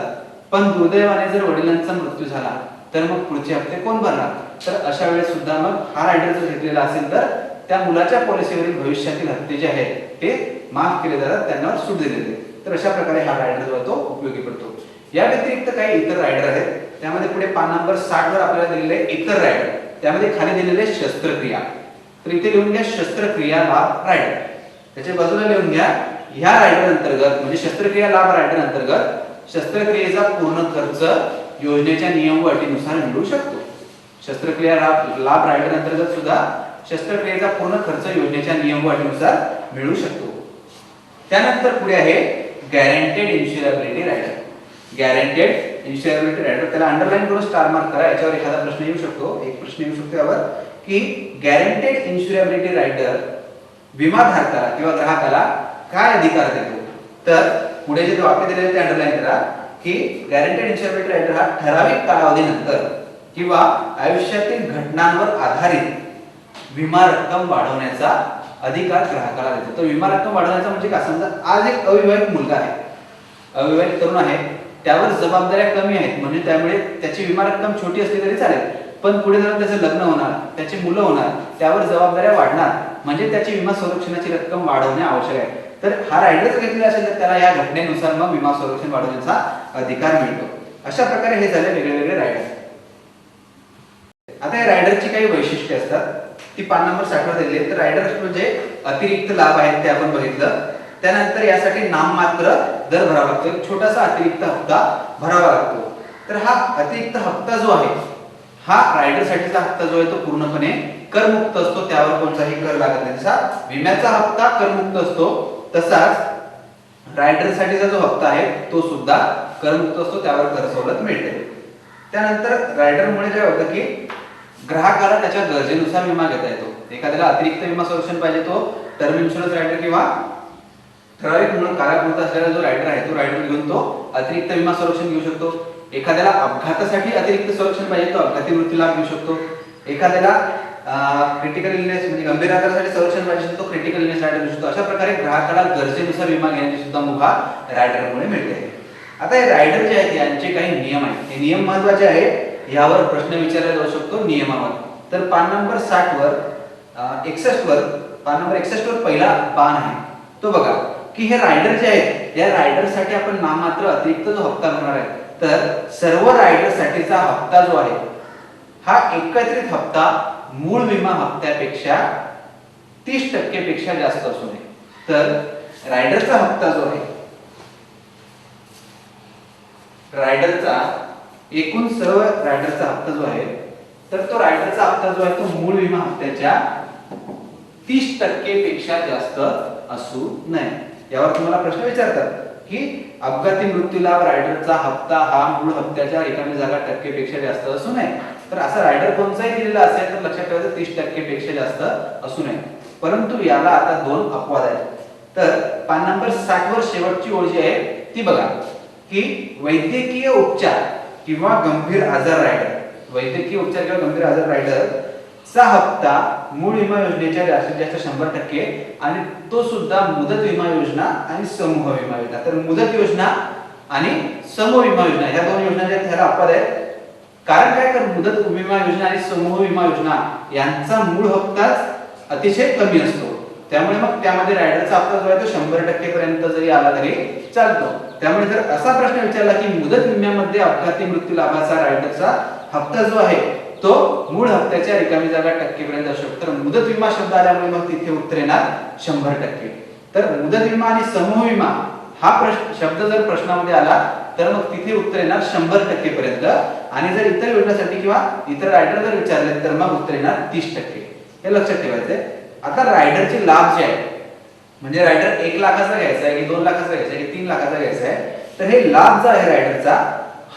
पण दुर्दैवाने जर वडिलांचा मृत्यू झाला तर मग पुढचे हप्ते कोण भरणार. तर अशा वेळेस सुद्धा मग हा रायडर जर घेतलेला असेल तर त्या मुलाच्या पॉलिसीवरील भविष्यातील हप्ते जे आहेत ते माफ केले जातात, त्यांना सूट दिली जाते. तर अशा प्रकारे हा रायडर जो तो उपयोगी पडतो. या व्यतिरिक्त काही इतर रायडर आहेत. त्यामध्ये पुढे पान नंबर 60 वर आपल्याला दिलेले इतर रायडर. त्यामध्ये खाली दिलेले शस्त्रक्रिया. तर इथे लिहून घ्या शस्त्रक्रिया लाभ रायडर. त्याच्या बाजूला लिहून घ्या ह्या रायडर अंतर्गत म्हणजे शस्त्रक्रिया लाभ रायडर अंतर्गत शस्त्रक्रियेचा पूर्ण खर्च योजनेच्या नियम व अटीनुसार मिळू शकतो. शस्त्रक्रिया लाभ रायडर अंतर्गत सुद्धा शस्त्रक्रियेचा पूर्ण खर्च योजनेच्या नियम व अटीनुसार मिळू शकतो. त्यानंतर पुढे आहे गॅरंटेड इन्शुरबिलिटी रायडर. गॅरंटेड इन्शुरबिलिटी रायडर त्याला अंडरलाईन करून स्टार मार्क करा. याच्यावर एखादा प्रश्न येऊ शकतो. एक प्रश्न येऊ शकतो यावर की गॅरंटेड इन्शुरबिलिटी रायडर विमाधारकाला किंवा ग्राहकाला काय अधिकार देतो. तर पुढे जे वाक्य दिलेले ते अंडरलाईन करा की गॅरंटेड इन्शुरबिलिटी रायडर हा ठराविक कालावधीनंतर किंवा आयुष्यातील घटनांवर आधारित विमा रक्कम वाढवण्याचा अधिकार ग्राहकाला देतो. तर विमा रक्कम वाढवण्याचा म्हणजे काय, समजा आज एक अविवाहित मुलगा आहे, अविवाहित तरुण आहे, त्यावर जबाबदाऱ्या कमी आहेत म्हणजे त्यामुळे त्याची विमा रक्कम छोटी असली तरी चालेल पण पुढे जाऊन त्याचं लग्न होणार, त्याची मुलं होणार, त्यावर जबाबदाऱ्या वाढणार म्हणजे त्याची विमा संरक्षणाची रक्कम वाढवणे आवश्यक आहे. तर हा रायडर जर घेतलेला असेल तर त्याला या घटनेनुसार मग विमा संरक्षण वाढवण्याचा अधिकार मिळतो. अशा प्रकारे हे झाले वेगळे वेगळे रायडर. आता या रायडरची काही वैशिष्ट्ये असतात ती पान नंबर 60 वर दिली आहे. तर रायडर म्हणजे अतिरिक्त लाभ आहेत ते आपण बघितलं. त्यानंतर यासाठी नाममात्र दर भरावा लागतो, एक छोटासा अतिरिक्त हप्ता भरावा लागतो. तर हा अतिरिक्त हप्ता जो आहे हा रायडर साठीचा हप्ता जो आहे तो पूर्णपणे करमुक्त असतो, त्यावर कोणताही कर लागत नाही. जसा विम्याचा हप्ता करमुक्त असतो तसाच रायडर साठीचा जो हप्ता आहे तो सुद्धा करमुक्त असतो, त्यावर कर सवलत मिळते. त्यानंतर रायडरमुळे काय होतं की ग्राहकाला त्याच्या गरजेनुसार विमा घेता येतो. एखाद्याला अतिरिक्त विमा संरक्षण पाहिजे तो टर्म इन्शुरन्स रायडर किंवा ठराविक म्हणून कालावधीपुरता असलेला जो रायडर आहे तो रायडर घेऊन तो अतिरिक्त विमा संरक्षण घेऊ शकतो. एखाद्याला अपघातासाठी अतिरिक्त संरक्षण पाहिजे तो अपघाती मृत्यू लाभ घेऊ शकतो. एखाद्याला क्रिटिकल इलनेस म्हणजे गंभीर आजारासाठी संरक्षण पाहिजे तो क्रिटिकल इलनेस रायडर घेऊ शकतो. अशा प्रकारे ग्राहकाला गरजेनुसार विमा घेण्याची सुद्धा मुभा रायडरमुळे मिळते. आता हे रायडर जे आहेत यांचे काही नियम आहेत, हे नियम महत्त्वाचे आहेत, यावर प्रश्न विचारला जाऊ शकतो नियमावर. तर पान नंबर 60 वर 61 वर पान नंबर 61 वर पहिला पान आहे तो बघा की हे रायडर जे आहेत या रायडर साठी आपण नाममात्र अतिरिक्त जो हप्ता भरणार आहे तर सर्व रायडर साठीचा हप्ता जो आहे हा एकत्रित हप्ता मूळ विमा हप्त्यापेक्षा 30% पेक्षा जास्त असू नये. तर रायडरचा हप्ता जो आहे रायडरचा एकूण सर्व रायडरचा हप्ता जो आहे तर तो रायडरचा हप्ता जो आहे तो मूळ विमा हप्त्याच्या 30% पेक्षा जास्त असू नये. यावर तुम्हाला प्रश्न विचारतात की अपघाती मृत्यू लाभ रायडरचा हप्ता हा मूळ हप्त्याच्या रिकामी जागा टक्केपेक्षा जास्त असू नये. तर असा रायडर कोणताही दिलेला असेल तर लक्षात ठेवायचं 30% पेक्षा जास्त असू नये. परंतु याला आता दोन अपवाद आहेत. तर पान नंबर 60 वर शेवटची ओळ जी आहे ती बघा की वैद्यकीय उपचार किंवा गंभीर आजार रायडर, वैद्यकीय उपचार किंवा गंभीर आजार रायडर चा हप्ता मूळ विमा योजनेच्या जास्तीत जास्त 100% आणि तो सुद्धा मुदत विमा योजना आणि समूह विमा योजना. तर मुदत योजना आणि समूह विमा योजना या दोन योजना ज्या ह्याला अपवाद आहेत. कारण काय तर मुदत विमा योजना आणि समूह विमा योजना यांचा मूळ हप्ताच अतिशय कमी असतो, त्यामुळे मग त्यामध्ये रायडरचा हप्ता जो आहे तो 100% पर्यंत जरी आला तरी चालतो. त्यामुळे जर असा प्रश्न विचारला की मुदत विम्यामध्ये अपघाती मृत्यू लाभाचा रायडरचा हप्ता जो आहे तो मूळ हप्त्याच्या रिकामी जागा टक्केपर्यंत असू शकतो. तर मुदत विमा शब्द आल्यामुळे मग तिथे उत्तर येणार 100%. तर मुदत विमा आणि समूह विमा हा शब्द जर प्रश्नामध्ये आला तर मग तिथे उत्तर येणार 100% पर्यंत. आणि जर इतर योजनेसाठी किंवा इतर रायडर जर विचारले तर मग उत्तर येणार 30%. हे लक्षात ठेवायचंय. आता रायडरचे लाभ जे आहेत म्हणजे रायडर 1 लाखाचा घ्यायचा आहे की 2 लाखाचा घ्यायचा आहे की 3 लाखाचा घ्यायचा आहे तर हे लाभ जो आहे रायडरचा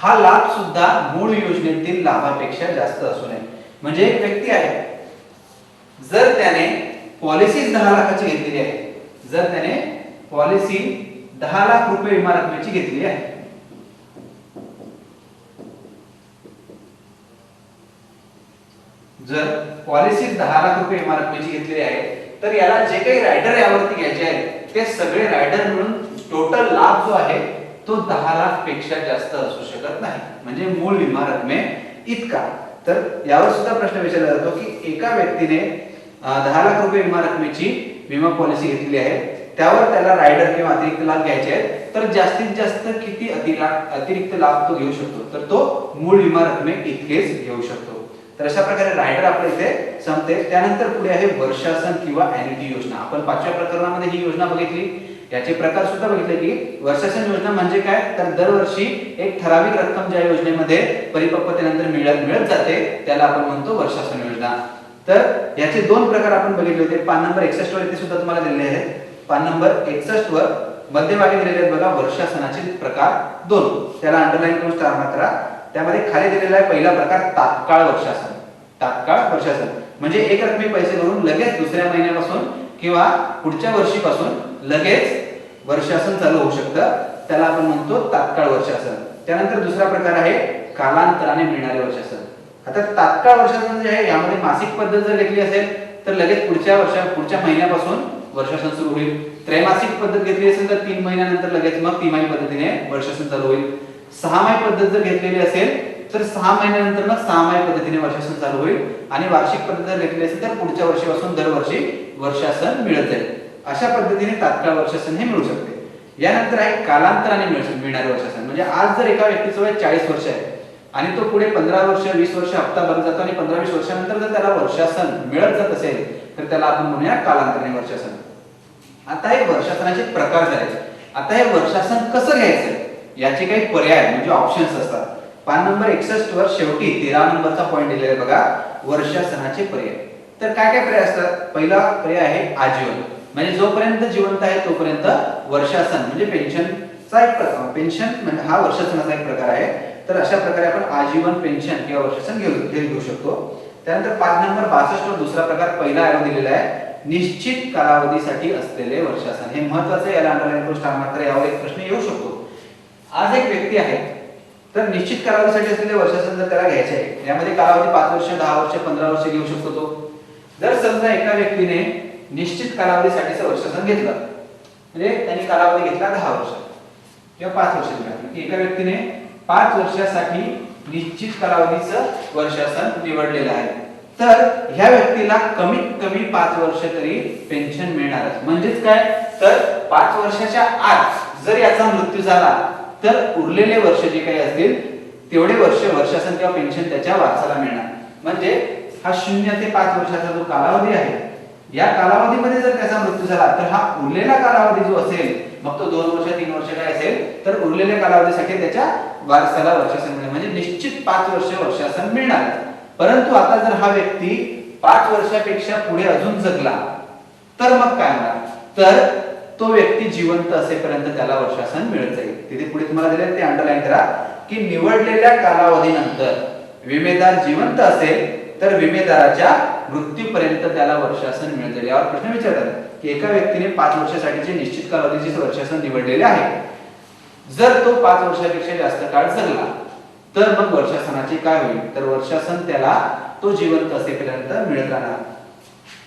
हा लाभ सुद्धा मूळ योजनेतील लाभापेक्षा जास्त असू नये. म्हणजे एक व्यक्ती आहे जर त्याने पॉलिसी 10 लाखाची घेतलेली आहे, जर त्याने पॉलिसी 10 लाख रुपये विमा रकमेची घेतलेली आहे जर पॉलिसी 10 लाख रुपये विमा रकमेची घेतलेली आहे तर याला जे काही रायडर यावरती घ्यायचे आहेत ते सगळे रायडर मिळून टोटल लाभ जो आहे तो 10 लाख पेक्षा जास्त असू शकत नाही, म्हणजे मूळ विमा रकमे इतका. तर यावर सुद्धा प्रश्न विचारला जातो की एका व्यक्तीने 10 लाख रुपये विमा रकमेची विमा पॉलिसी घेतलेली आहे, त्यावर त्याला रायडर किंवा अतिरिक्त लाभ घ्यायचे आहेत तर जास्तीत जास्त किती अतिरिक्त लाभ तो घेऊ शकतो तर तो मूळ विमा रकमे इतकेच घेऊ शकतो. तर अशा प्रकारे रायडर आपल्या इथे संपते. त्यानंतर पुढे आहे वर्षासन किंवा ॲन्युटी योजना. आपण 5व्या प्रकरणामध्ये ही योजना बघितली, याचे प्रकार सुद्धा बघितले की वर्षासन योजना म्हणजे काय तर दरवर्षी एक ठराविक रक्कम ज्या योजनेमध्ये परिपक्वतेनंतर मिळत जाते त्याला आपण म्हणतो वर्षासन योजना. तर याचे दोन प्रकार आपण बघितले होते. पान नंबर 61 वर इथे सुद्धा तुम्हाला दिलेले आहेत. पान नंबर 61 वर मध्यभागी दिलेले आहेत बघा वर्षासनाचे प्रकार 2, त्याला अंडरलाईन करून स्टार मार्क करा. त्यामध्ये खाली दिलेला आहे पहिला प्रकार तात्काळ वर्षासन. तात्काळ वर्षासन म्हणजे एक रकमी पैसे भरून लगेच दुसऱ्या महिन्यापासून किंवा पुढच्या वर्षीपासून लगेच वर्षासन चालू होऊ शकतं, त्याला आपण म्हणतो तात्काळ वर्षासन. त्यानंतर दुसरा प्रकार आहे कालांतराने मिळणारे वर्षासन. आता तात्काळ वर्षासन जे आहे यामध्ये मासिक पद्धत जर घेतली असेल तर लगेच पुढच्या महिन्यापासून वर्षासन सुरू होईल. त्रैमासिक पद्धत घेतली असेल तर 3 महिन्यानंतर लगेच मग तिमाही पद्धतीने वर्षासन चालू होईल. 6माही पद्धत जर घेतलेली असेल तर 6 महिन्यानंतर मग 6माही पद्धतीने वर्षासन चालू होईल. आणि वार्षिक पद्धत जर घेतली असेल तर पुढच्या वर्षीपासून दरवर्षी वर्षासन मिळत जाईल. अशा पद्धतीने तात्काळ वर्षासन हे मिळू शकते. यानंतर आहे कालांतराने मिळणारे वर्षासन. म्हणजे आज जर एका व्यक्तीचं वय 40 वर्ष आहे आणि तो पुढे 15 वर्ष 20 वर्ष हप्ता भरत जातो आणि 15-20 वर्षानंतर जर त्याला वर्षासन मिळत जात असेल तर त्याला आपण म्हणूया कालांतराने वर्षासन. आता हे वर्षासनाचे प्रकार झाले. आता हे वर्षासन कसं घ्यायचं याचे काही पर्याय म्हणजे ऑप्शन्स असतात. पान नंबर 61 वर शेवटी 13 नंबरचा पॉइंट दिलेला आहे बघा, वर्षासनाचे पर्याय. तर काय काय पर्याय असतात? पहिला पर्याय आहे आजीवन. म्हणजे जोपर्यंत जिवंत आहे तोपर्यंत वर्षासन म्हणजे पेन्शनचा एक प्रकार, पेन्शन म्हणजे हा वर्षासनाचा एक प्रकार आहे. तर अशा प्रकारे आपण आजीवन पेन्शन किंवा वर्षासन घेऊ शकतो. त्यानंतर पान नंबर 62 वर दुसरा प्रकार पहिला एरो दिलेला आहे, निश्चित कालावधीसाठी असलेले वर्षासन. हे महत्त्वाचं आहे, याला अंडरलाईन करून स्टार मार्क करा. यावर एक प्रश्न येऊ शकतो. आज एक व्यक्ती आहे तर निश्चित कालावधीसाठी असलेले वर्षासन जर त्याला घ्यायचे आहे, यामध्ये कालावधी 5 वर्ष 10 वर्ष 15 वर्ष घेऊ शकतो तो. जर समजा एका व्यक्तीने निश्चित कालावधीसाठीचं वर्षासन घेतलं, म्हणजे त्यांनी कालावधी घेतला 10 वर्ष किंवा 5 वर्ष घेतला, की एका व्यक्तीने 5 वर्षासाठी निश्चित कालावधीचं वर्षासन निवडलेलं आहे, तर ह्या व्यक्तीला कमीत कमी 5 वर्ष तरी पेन्शन मिळणारच. म्हणजेच काय, तर 5 वर्षाच्या आत जर याचा मृत्यू झाला तर उरलेले वर्ष जे काही असतील तेवढे वर्ष वर्षासन किंवा पेन्शन त्याच्या वारसाला मिळणार. म्हणजे हा 0 ते 5 वर्षाचा जो कालावधी आहे, या कालावधीमध्ये जर त्याचा मृत्यू झाला तर हा उरलेला कालावधी जो असेल, मग तो 2 वर्ष 3 वर्ष काय असेल, तर उरलेल्या कालावधीसाठी त्याच्या वारसाला वर्षासन मिळेल. म्हणजे निश्चित 5 वर्ष वर्षासन मिळणार. परंतु आता जर हा व्यक्ती 5 वर्षापेक्षा पुढे अजून जगला तर मग काय होणार, तर तो व्यक्ती जिवंत असेपर्यंत त्याला वर्षासन मिळत जाईल. तिथे पुढे तुम्हाला दिले ते अंडरलाईन करा की निवडलेल्या कालावधीनंतर विमेदार जिवंत असेल तर विमेदाराच्या मृत्यूपर्यंत त्याला वर्षासन मिळत जाईल. यावर प्रश्न विचारतात की एका व्यक्तीने 5 वर्षासाठीचे निश्चित कालावधीचे वर्षासन निवडलेले आहे, जर तो 5 वर्षापेक्षा जास्त काळ जगला तर मग वर्षासनाचे काय होईल, तर वर्षासन त्याला तो जिवंत असेपर्यंत मिळत राहणार.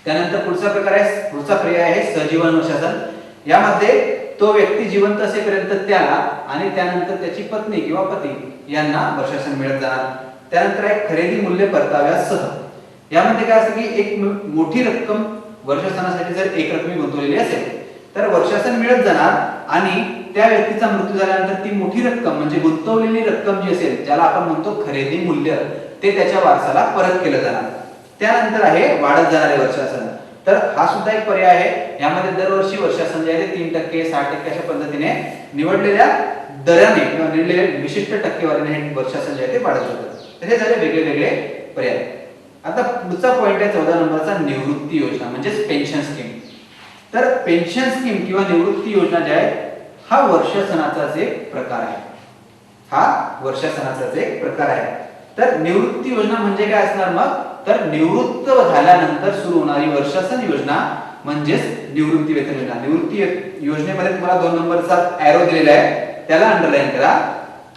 त्यानंतर पुढचा प्रकार आहे, पुढचा पर्याय आहे सहजीवन वर्षासन. यामध्ये तो व्यक्ती जिवंत असेपर्यंत त्याला आणि त्यानंतर त्याची पत्नी किंवा पती यांना वर्षासन मिळत जाणार. त्यानंतर आहे खरेदी मूल्य परताव्यासह. यामध्ये काय असतं की एक मोठी रक्कम वर्षासनासाठी जर एक रकमी गुंतवलेली असेल तर वर्षासन मिळत जाणार आणि त्या व्यक्तीचा मृत्यू झाल्यानंतर ती मोठी रक्कम म्हणजे गुंतवलेली रक्कम जी असेल, ज्याला आपण म्हणतो खरेदी मूल्य, ते त्याच्या वारसाला परत केलं जाणार. त्यानंतर आहे वाढत जाणारे वर्षासन. तर हा सुद्धा एक पर्याय आहे. यामध्ये दरवर्षी वर्षासन जे आहे ते 3%, 6% अशा पद्धतीने निवडलेल्या दराने किंवा निवडलेल्या विशिष्ट टक्केवारीने हे वर्षासन जे आहे ते वाढत जातं. तर हे झाले वेगळे वेगळे पर्याय. आता पुढचा पॉइंट आहे 14 नंबरचा, निवृत्ती योजना म्हणजेच पेन्शन स्कीम. तर पेन्शन स्कीम किंवा निवृत्ती योजना जे आहे हा वर्षासनाचाच एक प्रकार आहे. हा वर्षासनाचाच एक प्रकार आहे. तर निवृत्ती योजना म्हणजे काय असणार मग, तर निवृत्त झाल्यानंतर सुरू होणारी वर्षासन योजना म्हणजेच निवृत्ती वेतन योजना. निवृत्ती योजनेमध्ये तुम्हाला 2 नंबरचा एरो दिलेला आहे, त्याला अंडरलाईन करा.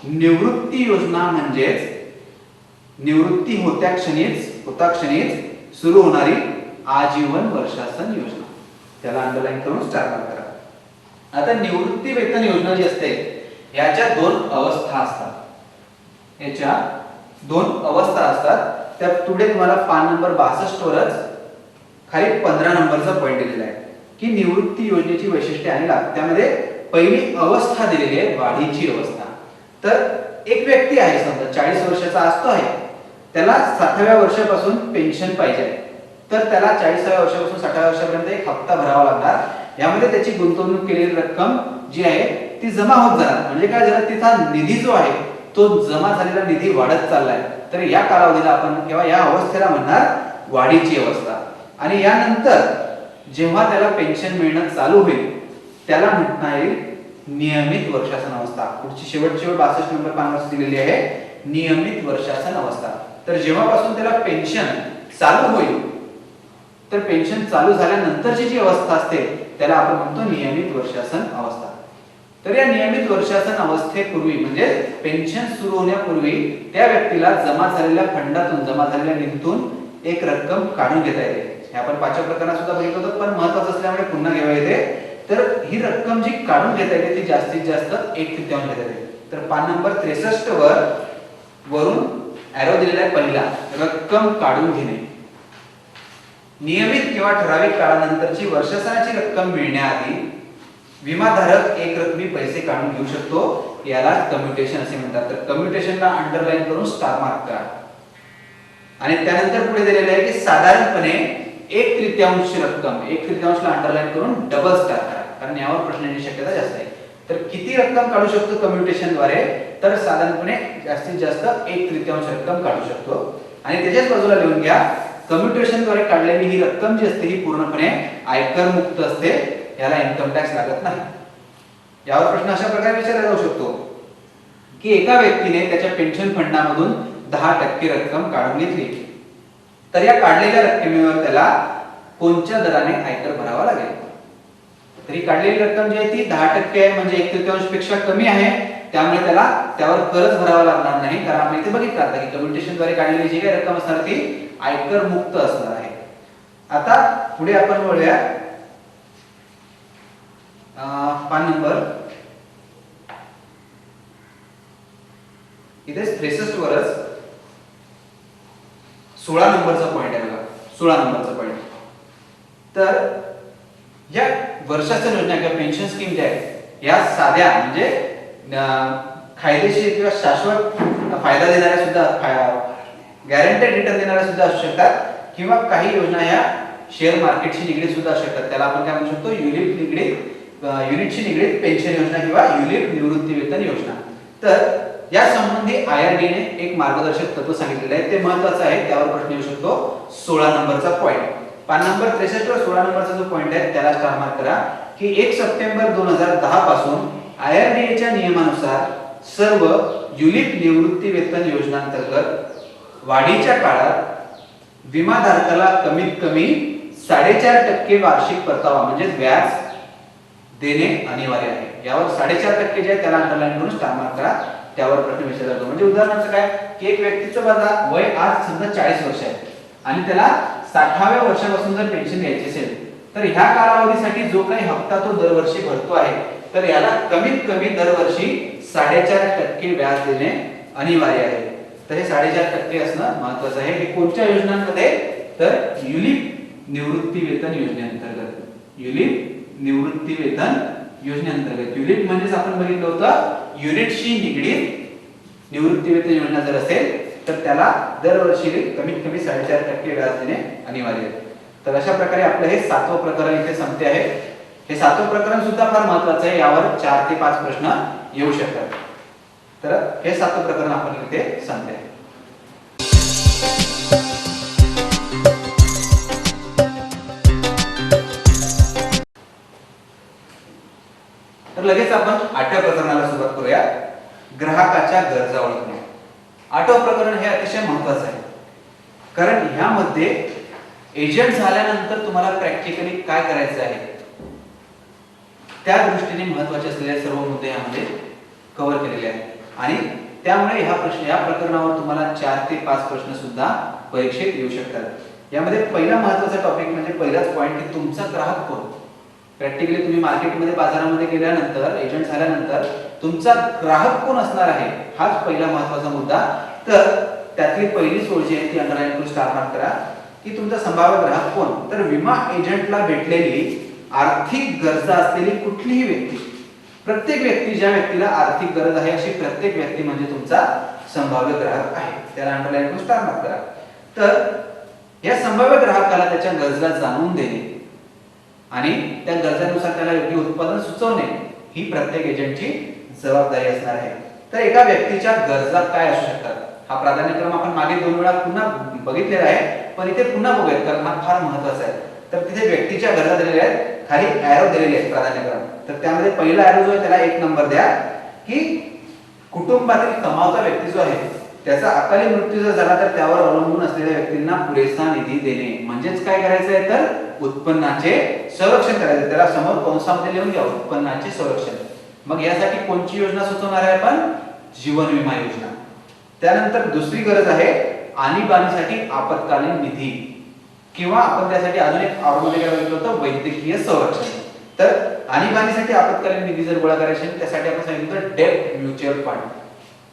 निवृत्ती योजना म्हणजेच निवृत्ती होता क्षणीच सुरू होणारी आजीवन वर्षासन योजना. त्याला अंडरलाईन करून स्टार मार्क करा. आता निवृत्ती वेतन योजना जी असते याच्या 2 अवस्था असतात. याच्या 2 अवस्था असतात. त्या पुढे तुम्हाला पान नंबर 62 वरच खाली 15 नंबरचा पॉइंट दिलेला आहे की निवृत्ती योजनेची वैशिष्ट्ये आणि लाभ. त्यामध्ये पहिली अवस्था दिलेली आहे वाढीची अवस्था. तर एक व्यक्ती आहे, समजा 40 वर्षाचा असतो आहे, त्याला 60व्या वर्षापासून पेन्शन पाहिजे, तर त्याला 40व्या वर्षापासून 60व्या वर्षापर्यंत एक हप्ता भरावा लागणार. यामध्ये त्याची गुंतवणूक केलेली रक्कम जी आहे ती जमा होत जाणार. म्हणजे काय झालं, तिचा निधी जो आहे तो जमा झालेला निधी वाढत चाललाय. तर या कालावधीला आपण किंवा या अवस्थेला म्हणणार वाढीची अवस्था. आणि यानंतर जेव्हा त्याला पेन्शन मिळणं चालू होईल त्याला म्हणता येईल नियमित वर्षासन अवस्था. पुढची शेवटची 62 नंबर पानावर दिलेली आहे नियमित वर्षासन अवस्था. तर जेव्हापासून त्याला पेन्शन चालू होईल, तर पेन्शन चालू झाल्यानंतरची जी अवस्था असते त्याला आपण म्हणतो नियमित वर्षासन अवस्था. तर या नियमित वर्षासन अवस्थेपूर्वी म्हणजे पेन्शन सुरू होण्यापूर्वी त्या व्यक्तीला जमा झालेल्या फंडातून, जमा झालेल्या निधीतून एक रक्कम काढून घेता येते. हे आपण 5व्या प्रकरणात सुद्धा बघितलं होतं, पण महत्त्वाचं असल्यामुळे पुन्हा घेऊया येते. तर ही रक्कम जी काढून घेता येते ती जास्तीत जास्त 1/3 घेता येते. तर पान नंबर 63 वर वरून एरो दिलेला आहे पहिला, रक्कम काढून घेणे. नियमित किंवा ठराविक काळानंतरची वर्षासनाची रक्कम मिळण्याआधी विमाधारक एक रकमी पैसे काढून घेऊ शकतो, याला कम्युटेशन असे म्हणतात. तर कम्युटेशनला अंडरलाईन करून स्टार मार्क करा. आणि त्यानंतर पुढे दिलेले आहे की साधारणपणे एक तृतीयांश रक्कम, एक तृतीयांशला अंडरलाईन करून डबल स्टार करा, कारण यावर प्रश्न येण्याची शक्यता जास्त आहे. तर किती रक्कम काढू शकतो कम्युटेशन द्वारे, तर साधारणपणे जास्तीत जास्त एक तृतीयांश रक्कम काढू शकतो. आणि त्याच्याच बाजूला लिहून घ्या, कम्युटेशन द्वारे काढलेली ही रक्कम जी असते ही पूर्णपणे आयकर मुक्त असते, याला इन्कम टॅक्स लागत नाही. यावर प्रश्न अशा प्रकारे विचारला जाऊ शकतो की एका व्यक्तीने त्याच्या पेन्शन फंडामधून 10% रक्कम काढून घेतली, तर या काढलेल्या रक्कमेवर त्याला कोणत्या दराने आयकर भरावा लागेल. तरी काढलेली रक्कम जी आहे ती 10% आहे, म्हणजे एक तृतीयांश पेक्षा कमी आहे, त्यामुळे त्याला त्यावर करच भरावा लागणार नाही, कारण आपण इथे बघितलं आता की कम्युटेशन द्वारे काढलेली जी काही रक्कम असणार ती आयकर मुक्त असणार आहे. आता पुढे आपण वळूया पान नंबर इथे 63 वरच 16 नंबरचा पॉइंट आहे बघा, 16 नंबरचा पॉइंट. तर या वर्षासन योजना किंवा पेन्शन स्कीम ज्या आहेत या साध्या म्हणजे कायदेशीर किंवा शाश्वत फायदा देणाऱ्या सुद्धा, गॅरंटेड रिटर्न देणाऱ्या सुद्धा असू शकतात, किंवा काही योजना ह्या शेअर मार्केटशी निगडीत सुद्धा असू शकतात. त्याला आपण काय म्हणू शकतो, युनिटशी निगडीत पेन्शन योजना किंवा युनिट निवृत्ती वेतन योजना. तर या संबंधी IRDA ने एक मार्गदर्शक तत्व सांगितलेले आहे, ते महत्त्वाचं आहे, त्यावर प्रश्न येऊ शकतो. 16 नंबरचा पॉइंट, पान नंबर 63 वर 16 नंबरचा जो पॉइंट आहे त्याला स्टार मार्क करा की 1 सप्टेंबर 2010 पासून IRDA च्या नियमानुसार सर्व युनिट निवृत्ती वेतन योजनांतर्गत वाढीच्या काळात विमाधारकाला कमीत कमी 4.5% वार्षिक परतावा म्हणजे व्याज देणे अनिवार्य आहे. यावर 4.5% जे आहे त्याला अंडरलाईन करून स्टार मार्क करा, त्यावर प्रश्न विचारला जातो. म्हणजे उदाहरणार्थ काय की एक व्यक्तीचं बघा वय आज समजा 40 वर्ष आहे आणि त्याला 60व्या वर्षापासून जर पेन्शन घ्यायची असेल, तर ह्या कालावधीसाठी जो काही हप्ता तो दरवर्षी भरतो आहे, तर याला कमीत कमी दरवर्षी 4.5% व्याज देणे अनिवार्य आहे. तर हे 4.5% असणं महत्त्वाचं आहे. हे कोणत्या योजनांमध्ये, तर युनिट निवृत्ती वेतन योजनेअंतर्गत, युनिट निवृत्ती वेतन योजनेअंतर्गत. युनिट म्हणजेच आपण बघितलं होतं युनिटशी निगडीत निवृत्ती वेतन योजना जर असेल तर त्याला दरवर्षी कमीत कमी 4.5% व्याज देणे अनिवार्य आहे. तर अशा प्रकारे आपलं हे 7वं प्रकरण इथे संपते आहे. हे 7वं प्रकरण सुद्धा फार महत्त्वाचं आहे, यावर 4 ते 5 प्रश्न येऊ शकतात. तर हे 7वं प्रकरण आपण इथे संपते आहे. तर लगेच आपण 8व्या प्रकरणाला सुरुवात करूया, ग्राहकाच्या गरजा ओळखणे. 8वं प्रकरण हे अतिशय महत्त्वाचं आहे, कारण ह्यामध्ये एजंट झाल्यानंतर तुम्हाला प्रॅक्टिकली काय करायचं आहे त्या दृष्टीने महत्त्वाचे असलेले सर्व मुद्दे यामध्ये कव्हर केलेले आहेत. आणि त्यामुळे या प्रकरणावर तुम्हाला 4 ते 5 प्रश्न सुद्धा परीक्षेत येऊ शकतात. यामध्ये पहिला महत्त्वाचा टॉपिक म्हणजे पहिलाच पॉइंट की तुमचा ग्राहक कोण. प्रॅक्टिकली तुम्ही मार्केटमध्ये बाजारामध्ये गेल्यानंतर एजंट झाल्यानंतर तुमचा ग्राहक कोण असणार आहे हाच पहिला महत्त्वाचा मुद्दा. तर त्यातली पहिली सोय जी आहे ती अंडरलाईन करून स्टार मार्क करा की तुमचा संभाव्य ग्राहक कोण. तर विमा एजंटला भेटलेली आर्थिक गरजा असलेली कुठलीही व्यक्ती, प्रत्येक व्यक्ती, ज्या व्यक्तीला आर्थिक गरज आहे अशी प्रत्येक व्यक्ती म्हणजे तुमचा संभाव्य ग्राहक आहे, त्याला अंडरलाईन करून स्टार मार्क करा. तर या संभाव्य ग्राहकाला त्याच्या गरजा जाणून देणे आणि त्या गरजांनुसार त्याला योग्य उत्पादन सुचवणे ही प्रत्येक एजंटची जबाबदारी असणार आहे. तर एका व्यक्तीच्या गरजा काय असू शकतात हा प्राधान्यक्रम आपण मागे 2 वेळा पुन्हा बघितलेला आहे, पण इथे पुन्हा बघूयात कारण हा फार महत्त्वाचा आहे. तर तिथे व्यक्तीच्या गरजा दिलेल्या आहेत, खाली ॲरो दिलेले आहेत प्राधान्यक्रम. तर त्यामध्ये पहिला ॲरो जो आहे त्याला 1 नंबर द्या की कुटुंबातील कमावता व्यक्ती जो आहे त्याचा अकाली मृत्यू जर झाला तर त्यावर अवलंबून असलेल्या व्यक्तींना पुरेसा निधी देणे. म्हणजेच काय करायचं आहे तर उत्पन्नाचे संरक्षण करायचे. त्याला समोर कंसामध्ये लिहून घ्या, उत्पन्नाचे संरक्षण. मग यासाठी कोणती योजना सुचवणार आहे आपण, जीवन विमा योजना. त्यानंतर दुसरी गरज आहे आणीबाणीसाठी आपत्कालीन निधी, किंवा आपण त्यासाठी अजून एक आवडमध्ये काय बघितलं होतं, वैद्यकीय संरक्षण. तर आणीबाणीसाठी आपत्कालीन निधी जर गोळा करायचा असेल त्यासाठी आपण सांगितलं डेब्ट म्युच्युअल फंड.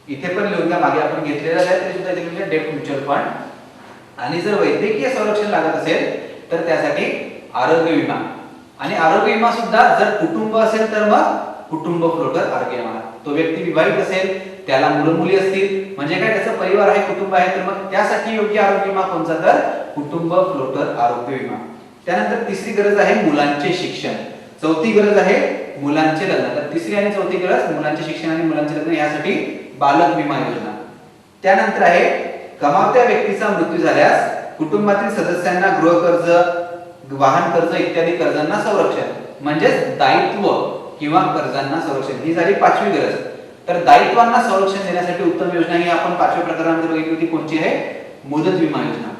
इथे पण लिहून घ्या, मागे आपण घेतलेलं आहे ते सुद्धा इथे लिहून घ्या, डेब्ट म्युच्युअल फंड. आणि जर वैद्यकीय संरक्षण लागत असेल तर त्यासाठी आरोग्य विमा. आणि आरोग्य विमा सुद्धा जर कुटुंब असेल तर मग कुटुंब फ्लोटर आरोग्य विमा. तो व्यक्ती विवाहित असेल, त्याला मुलं मुली असतील, म्हणजे काय त्याचा परिवार आहे, कुटुंब आहे, तर मग त्यासाठी योग्य आरोग्य विमा कोणता, तर कुटुंब फ्लोटर आरोग्य विमा. त्यानंतर तिसरी गरज आहे मुलांचे शिक्षण. चौथी गरज आहे मुलांचे लग्न. तर तिसरी आणि चौथी गरज मुलांचे शिक्षण आणि मुलांचे लग्न यासाठी बालक विमा योजना. त्यानंतर आहे कमावत्या व्यक्तीचा मृत्यू झाल्यास कुटुंबातील सदस्यांना गृहकर्ज, वाहन कर्ज इत्यादी कर्जांना संरक्षण, म्हणजेच दायित्व किंवा कर्जांना संरक्षण. ही झाली पाचवी गरज. तर दायित्वांना संरक्षण देण्यासाठी उत्तम योजना ही आपण पाचव्या प्रकारामध्ये बघितली होती. कोणची आहे, मुदत विमा योजना.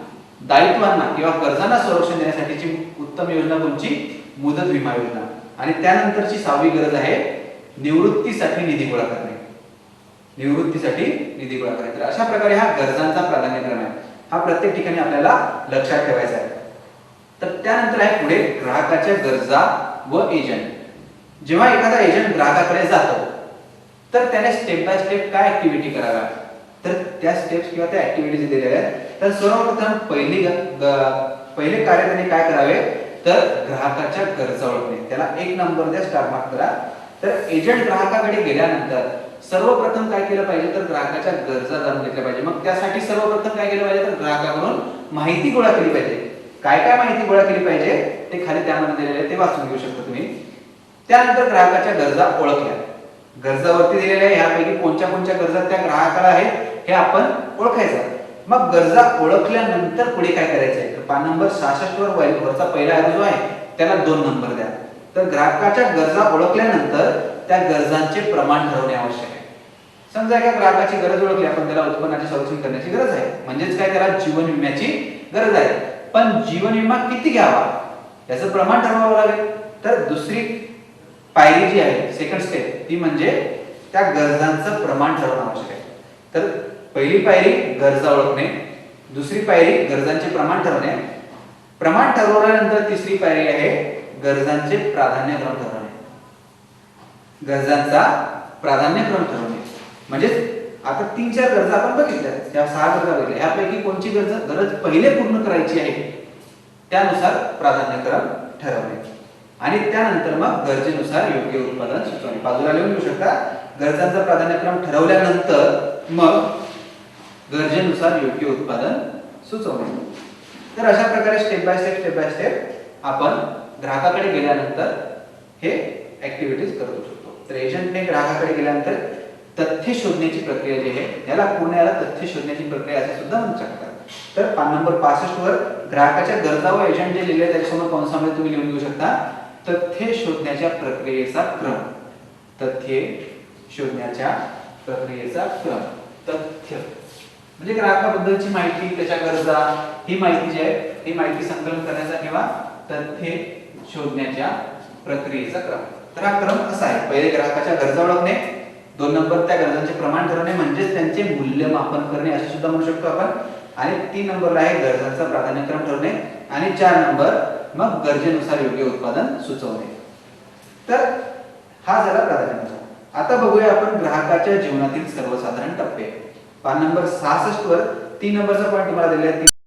दायित्वांना किंवा कर्जांना संरक्षण देण्यासाठीची उत्तम योजना कोणची, मुदत विमा योजना. आणि त्यानंतरची सहावी गरज आहे निवृत्तीसाठी निधी गोळा करणे. निवृत्तीसाठी निधी गोळा करणे. तर अशा प्रकारे हा गरजांचा प्राधान्यक्रम आहे. हा प्रत्येक ठिकाणी आपल्याला लक्षात ठेवायचा आहे. तर त्यानंतर आहे पुढे ग्राहकाच्या गरजा व एजंट. जेव्हा एखादा एजंट ग्राहकाकडे जातो तर त्याने स्टेप बाय स्टेप काय ऍक्टिव्हिटी कराव्या, तर त्या स्टेप्स किंवा त्या ऍक्टिव्हिटीज दिलेल्या आहेत. तर सर्वप्रथम पहिले कार्य त्याने काय करावे, तर ग्राहकाच्या गरजा ओळखणे. त्याला 1 नंबर द्या, स्टार मार्क करा. तर एजंट ग्राहकाकडे गेल्यानंतर सर्वप्रथम काय केलं पाहिजे, तर ग्राहकाच्या गरजा जाणून घेतल्या पाहिजे. मग त्यासाठी सर्वप्रथम काय केलं पाहिजे, तर ग्राहकाकडून माहिती गोळा केली पाहिजे. काय काय माहिती गोळा केली पाहिजे ते खाली त्यामध्ये दिलेले आहे, ते वाचून घेऊ शकता तुम्ही. त्यानंतर ग्राहकाच्या गरजा ओळखल्या. गरजावरती दिलेल्या आहे, यापैकी कोणत्या कोणत्या गरजा त्या ग्राहकाला आहेत हे आपण ओळखायचं. मग गरजा ओळखल्यानंतर पुढे काय करायचं आहे, तर पान नंबर 66 वर वरचा पहिला एरो जो आहे त्याला 2 नंबर द्या. तर ग्राहकाच्या गरजा ओळखल्यानंतर त्या गरजांचे प्रमाण ठरवणे आवश्यक आहे. समजा एका ग्राहकाची गरज ओळखली आपण, त्याला उत्पन्नाचे संरक्षण करण्याची गरज आहे, म्हणजेच काय, त्याला जीवन विम्याची गरज आहे. पण जीवन विमा किती घ्यावा याचं प्रमाण ठरवावं लागेल. तर दुसरी पायरी जी आहे, सेकंड स्टेप, ती म्हणजे त्या गरजांचं प्रमाण ठरवणं आवश्यक आहे. तर पहिली पायरी गरजा ओळखणे, दुसरी पायरी गरजांचे प्रमाण ठरवणे, प्रमाण ठरवल्यानंतर तिसरी पायरी आहे गरजांचे प्राधान्यक्रम ठरवणे. गरजांचा प्राधान्यक्रम ठरवणे म्हणजे आता 3-4 गरजा आपण बघितल्या, त्या 6 गरजा बघितल्या. यापैकी कोणची गरज पहिले पूर्ण करायची आहे त्यानुसार प्राधान्यक्रम ठरवणे. आणि त्यानंतर मग गरजेनुसार योग्य उत्पादन सुचवणे. बाजूला लिहून घेऊ शकता. गरजांचा प्राधान्यक्रम ठरवल्यानंतर मग गरजेनुसार योग्य उत्पादन सुचवणे. तर अशा प्रकारे स्टेप बाय स्टेप आपण ग्राहकाकडे गेल्यानंतर हे ऍक्टिव्हिटीज करत शकतो. तर एजंटने ग्राहकाकडे गेल्यानंतर तथ्य शोधण्याची प्रक्रिया जी आहे, याला तथ्य शोधण्याची प्रक्रिया असे सुद्धा म्हणू शकतात. तर पान नंबर 65 वर ग्राहकाच्या गरजा व एजंट जे लिहिले त्याच्यासमोर कंसामध्ये तुम्ही लिहून घेऊ शकता तथ्य शोधण्याच्या प्रक्रियेचा क्रम. तथ्य शोधण्याच्या प्रक्रियेचा क्रम. तथ्य म्हणजे ग्राहकाबद्दलची माहिती, त्याच्या गरजा, ही माहिती जी आहे ही माहिती संकलन करण्याचा किंवा तथ्य शोधण्याच्या प्रक्रियेचा क्रम. तर हा क्रम असा आहे. पहिले ग्राहकाच्या गरजा ओळखणे, 2 नंबर त्या गरजांचे प्रमाण ठरवणे म्हणजेच त्यांचे मूल्यमापन करणे असे सुद्धा म्हणू शकतो आपण. आणि 3 नंबरला आहे गरजांचा प्राधान्यक्रम ठरवणे. आणि 4 नंबर मग गरजेनुसार योग्य उत्पादन सुचवणे. तर हा झाला प्राधान्यक्रम. आता बघूया आपण ग्राहकाच्या जीवनातील सर्वसाधारण टप्पे. पान नंबर 66 वर 3 नंबरचा पॉइंट तुम्हाला दिलेला आहे.